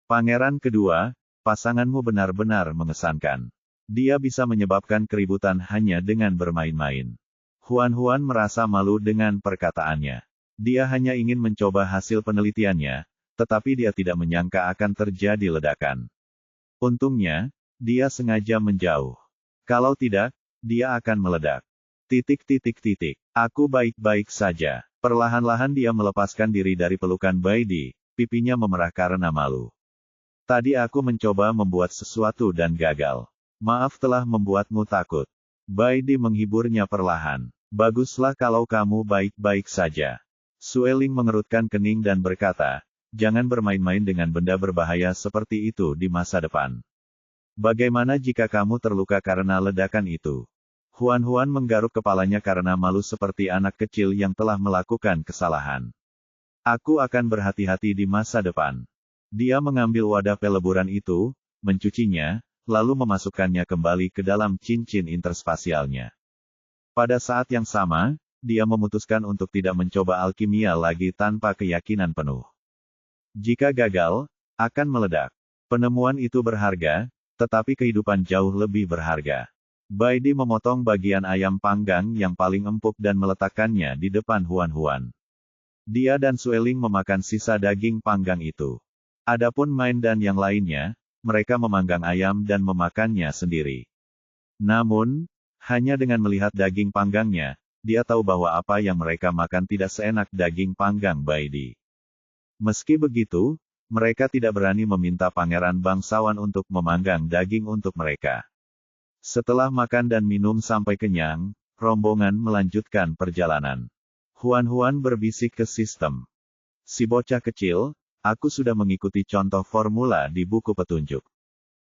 "Pangeran kedua, pasanganmu benar-benar mengesankan. Dia bisa menyebabkan keributan hanya dengan bermain-main." Huan merasa malu dengan perkataannya. Dia hanya ingin mencoba hasil penelitiannya, tetapi dia tidak menyangka akan terjadi ledakan. Untungnya, dia sengaja menjauh. Kalau tidak, dia akan meledak. Aku baik-baik saja." Perlahan-lahan dia melepaskan diri dari pelukan Baidi, pipinya memerah karena malu. "Tadi aku mencoba membuat sesuatu dan gagal. Maaf telah membuatmu takut." Baidi menghiburnya perlahan. "Baguslah kalau kamu baik-baik saja." Sueling mengerutkan kening dan berkata, "Jangan bermain-main dengan benda berbahaya seperti itu di masa depan. Bagaimana jika kamu terluka karena ledakan itu?" Huan menggaruk kepalanya karena malu seperti anak kecil yang telah melakukan kesalahan. "Aku akan berhati-hati di masa depan." Dia mengambil wadah peleburan itu, mencucinya, lalu memasukkannya kembali ke dalam cincin interspasialnya. Pada saat yang sama, dia memutuskan untuk tidak mencoba alkimia lagi tanpa keyakinan penuh. Jika gagal, akan meledak. Penemuan itu berharga, tetapi kehidupan jauh lebih berharga. Baidi memotong bagian ayam panggang yang paling empuk dan meletakkannya di depan Huan. Dia dan Sueling memakan sisa daging panggang itu. Adapun Main dan yang lainnya, mereka memanggang ayam dan memakannya sendiri. Namun, hanya dengan melihat daging panggangnya, dia tahu bahwa apa yang mereka makan tidak seenak daging panggang Baidi. Meski begitu, mereka tidak berani meminta pangeran bangsawan untuk memanggang daging untuk mereka. Setelah makan dan minum sampai kenyang, rombongan melanjutkan perjalanan. Huan-Huan berbisik ke sistem. Si bocah kecil, aku sudah mengikuti contoh formula di buku petunjuk.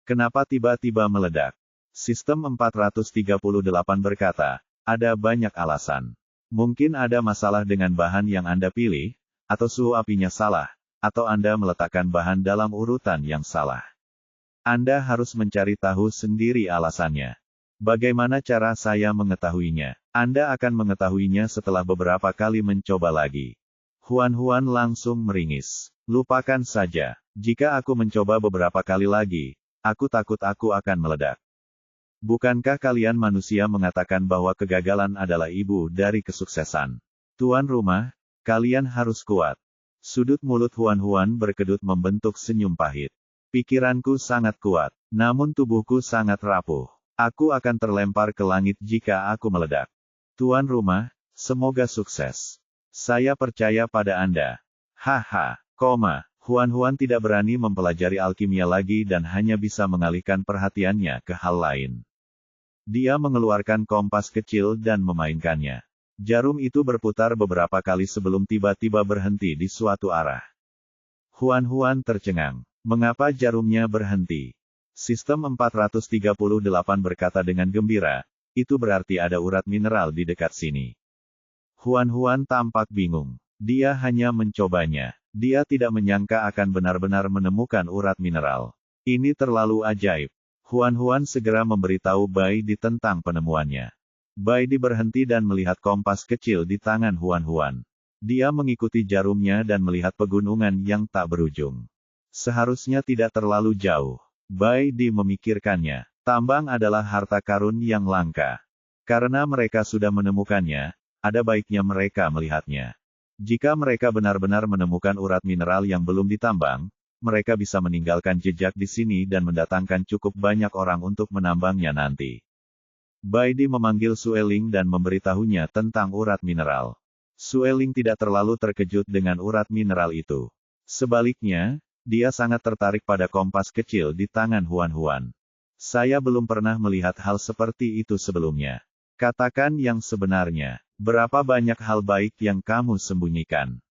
Kenapa tiba-tiba meledak? Sistem 438 berkata, ada banyak alasan. Mungkin ada masalah dengan bahan yang Anda pilih, atau suhu apinya salah, atau Anda meletakkan bahan dalam urutan yang salah. Anda harus mencari tahu sendiri alasannya. Bagaimana cara saya mengetahuinya? Anda akan mengetahuinya setelah beberapa kali mencoba lagi. Huan-Huan langsung meringis. Lupakan saja. Jika aku mencoba beberapa kali lagi, aku takut aku akan meledak. Bukankah kalian manusia mengatakan bahwa kegagalan adalah ibu dari kesuksesan? Tuan rumah, kalian harus kuat. Sudut mulut Huan-Huan berkedut membentuk senyum pahit. Pikiranku sangat kuat, namun tubuhku sangat rapuh. Aku akan terlempar ke langit jika aku meledak. Tuan rumah, semoga sukses. Saya percaya pada Anda. Haha, Huan-Huan tidak berani mempelajari alkimia lagi dan hanya bisa mengalihkan perhatiannya ke hal lain. Dia mengeluarkan kompas kecil dan memainkannya. Jarum itu berputar beberapa kali sebelum tiba-tiba berhenti di suatu arah. Huan-Huan tercengang. Mengapa jarumnya berhenti? Sistem 438 berkata dengan gembira, itu berarti ada urat mineral di dekat sini. Huan-Huan tampak bingung. Dia hanya mencobanya. Dia tidak menyangka akan benar-benar menemukan urat mineral. Ini terlalu ajaib. Huan-Huan segera memberitahu Bai Di tentang penemuannya. Bai Di berhenti dan melihat kompas kecil di tangan Huan-Huan. Dia mengikuti jarumnya dan melihat pegunungan yang tak berujung. Seharusnya tidak terlalu jauh. Bai Di memikirkannya. Tambang adalah harta karun yang langka. Karena mereka sudah menemukannya, ada baiknya mereka melihatnya. Jika mereka benar-benar menemukan urat mineral yang belum ditambang, mereka bisa meninggalkan jejak di sini dan mendatangkan cukup banyak orang untuk menambangnya nanti. Bai Di memanggil Sueling dan memberitahunya tentang urat mineral. Sueling tidak terlalu terkejut dengan urat mineral itu. Sebaliknya, dia sangat tertarik pada kompas kecil di tangan Huan-Huan. Saya belum pernah melihat hal seperti itu sebelumnya. Katakan yang sebenarnya. Berapa banyak hal baik yang kamu sembunyikan?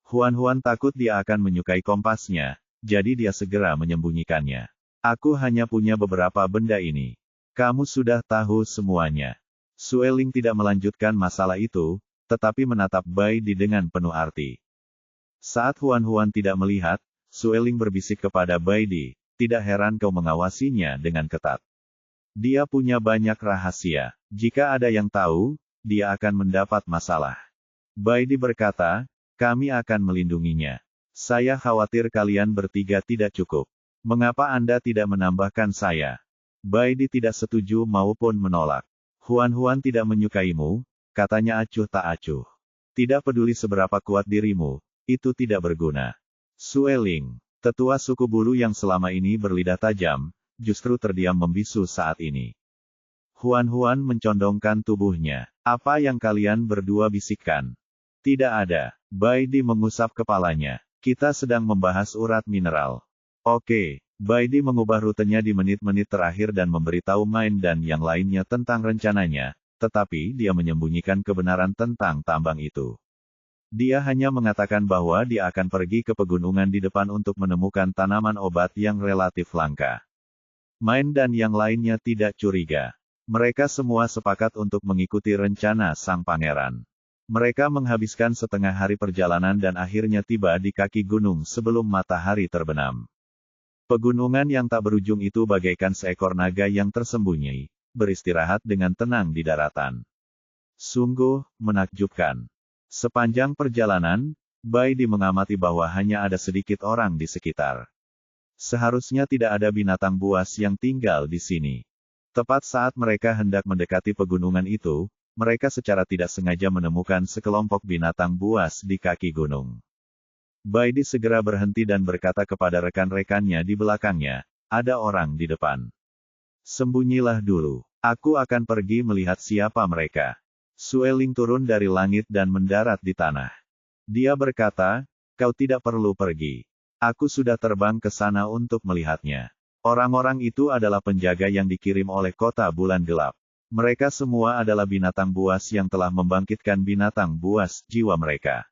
Huan-Huan takut dia akan menyukai kompasnya, jadi dia segera menyembunyikannya. Aku hanya punya beberapa benda ini. Kamu sudah tahu semuanya. Sueling tidak melanjutkan masalah itu, tetapi menatap Bai Di dengan penuh arti. Saat Huan-Huan tidak melihat, Sueling berbisik kepada Bai Di, tidak heran kau mengawasinya dengan ketat. Dia punya banyak rahasia. Jika ada yang tahu, dia akan mendapat masalah. Bai Di berkata, kami akan melindunginya. Saya khawatir kalian bertiga tidak cukup. Mengapa Anda tidak menambahkan saya? Bai Di tidak setuju maupun menolak. Huan-Huan tidak menyukaimu, katanya acuh tak acuh. Tidak peduli seberapa kuat dirimu, itu tidak berguna. Sueling, tetua suku bulu yang selama ini berlidah tajam, justru terdiam membisu saat ini. Huan-Huan mencondongkan tubuhnya. Apa yang kalian berdua bisikkan? Tidak ada. Bai Di mengusap kepalanya. Kita sedang membahas urat mineral. Oke. Bai Di mengubah rutenya di menit-menit terakhir dan memberitahu Main dan yang lainnya tentang rencananya, tetapi dia menyembunyikan kebenaran tentang tambang itu. Dia hanya mengatakan bahwa dia akan pergi ke pegunungan di depan untuk menemukan tanaman obat yang relatif langka. Main dan yang lainnya tidak curiga. Mereka semua sepakat untuk mengikuti rencana sang pangeran. Mereka menghabiskan setengah hari perjalanan dan akhirnya tiba di kaki gunung sebelum matahari terbenam. Pegunungan yang tak berujung itu bagaikan seekor naga yang tersembunyi, beristirahat dengan tenang di daratan. Sungguh menakjubkan. Sepanjang perjalanan, Bai Di mengamati bahwa hanya ada sedikit orang di sekitar. Seharusnya tidak ada binatang buas yang tinggal di sini. Tepat saat mereka hendak mendekati pegunungan itu, mereka secara tidak sengaja menemukan sekelompok binatang buas di kaki gunung. Bai Di segera berhenti dan berkata kepada rekan-rekannya di belakangnya, ada orang di depan. Sembunyilah dulu. Aku akan pergi melihat siapa mereka. Sueling turun dari langit dan mendarat di tanah. Dia berkata, kau tidak perlu pergi. Aku sudah terbang ke sana untuk melihatnya. Orang-orang itu adalah penjaga yang dikirim oleh kota bulan gelap. Mereka semua adalah binatang buas yang telah membangkitkan binatang buas, jiwa mereka.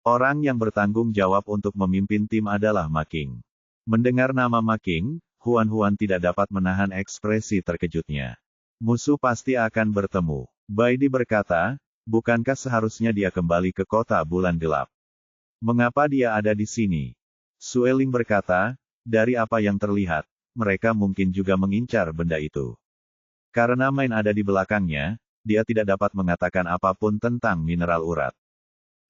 Orang yang bertanggung jawab untuk memimpin tim adalah Ma King. Mendengar nama Ma King, Huan tidak dapat menahan ekspresi terkejutnya. Musuh pasti akan bertemu. Bai Di berkata, bukankah seharusnya dia kembali ke kota bulan gelap? Mengapa dia ada di sini? Sueling berkata, dari apa yang terlihat, mereka mungkin juga mengincar benda itu. Karena Main ada di belakangnya, dia tidak dapat mengatakan apapun tentang mineral urat.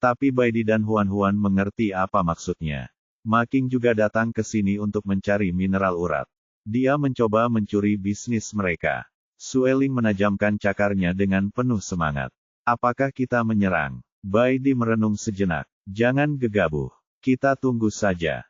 Tapi Bai Di dan Huan mengerti apa maksudnya. Ma King juga datang ke sini untuk mencari mineral urat. Dia mencoba mencuri bisnis mereka. Sueling menajamkan cakarnya dengan penuh semangat. Apakah kita menyerang? Bai Di merenung sejenak. Jangan gegabah. Kita tunggu saja.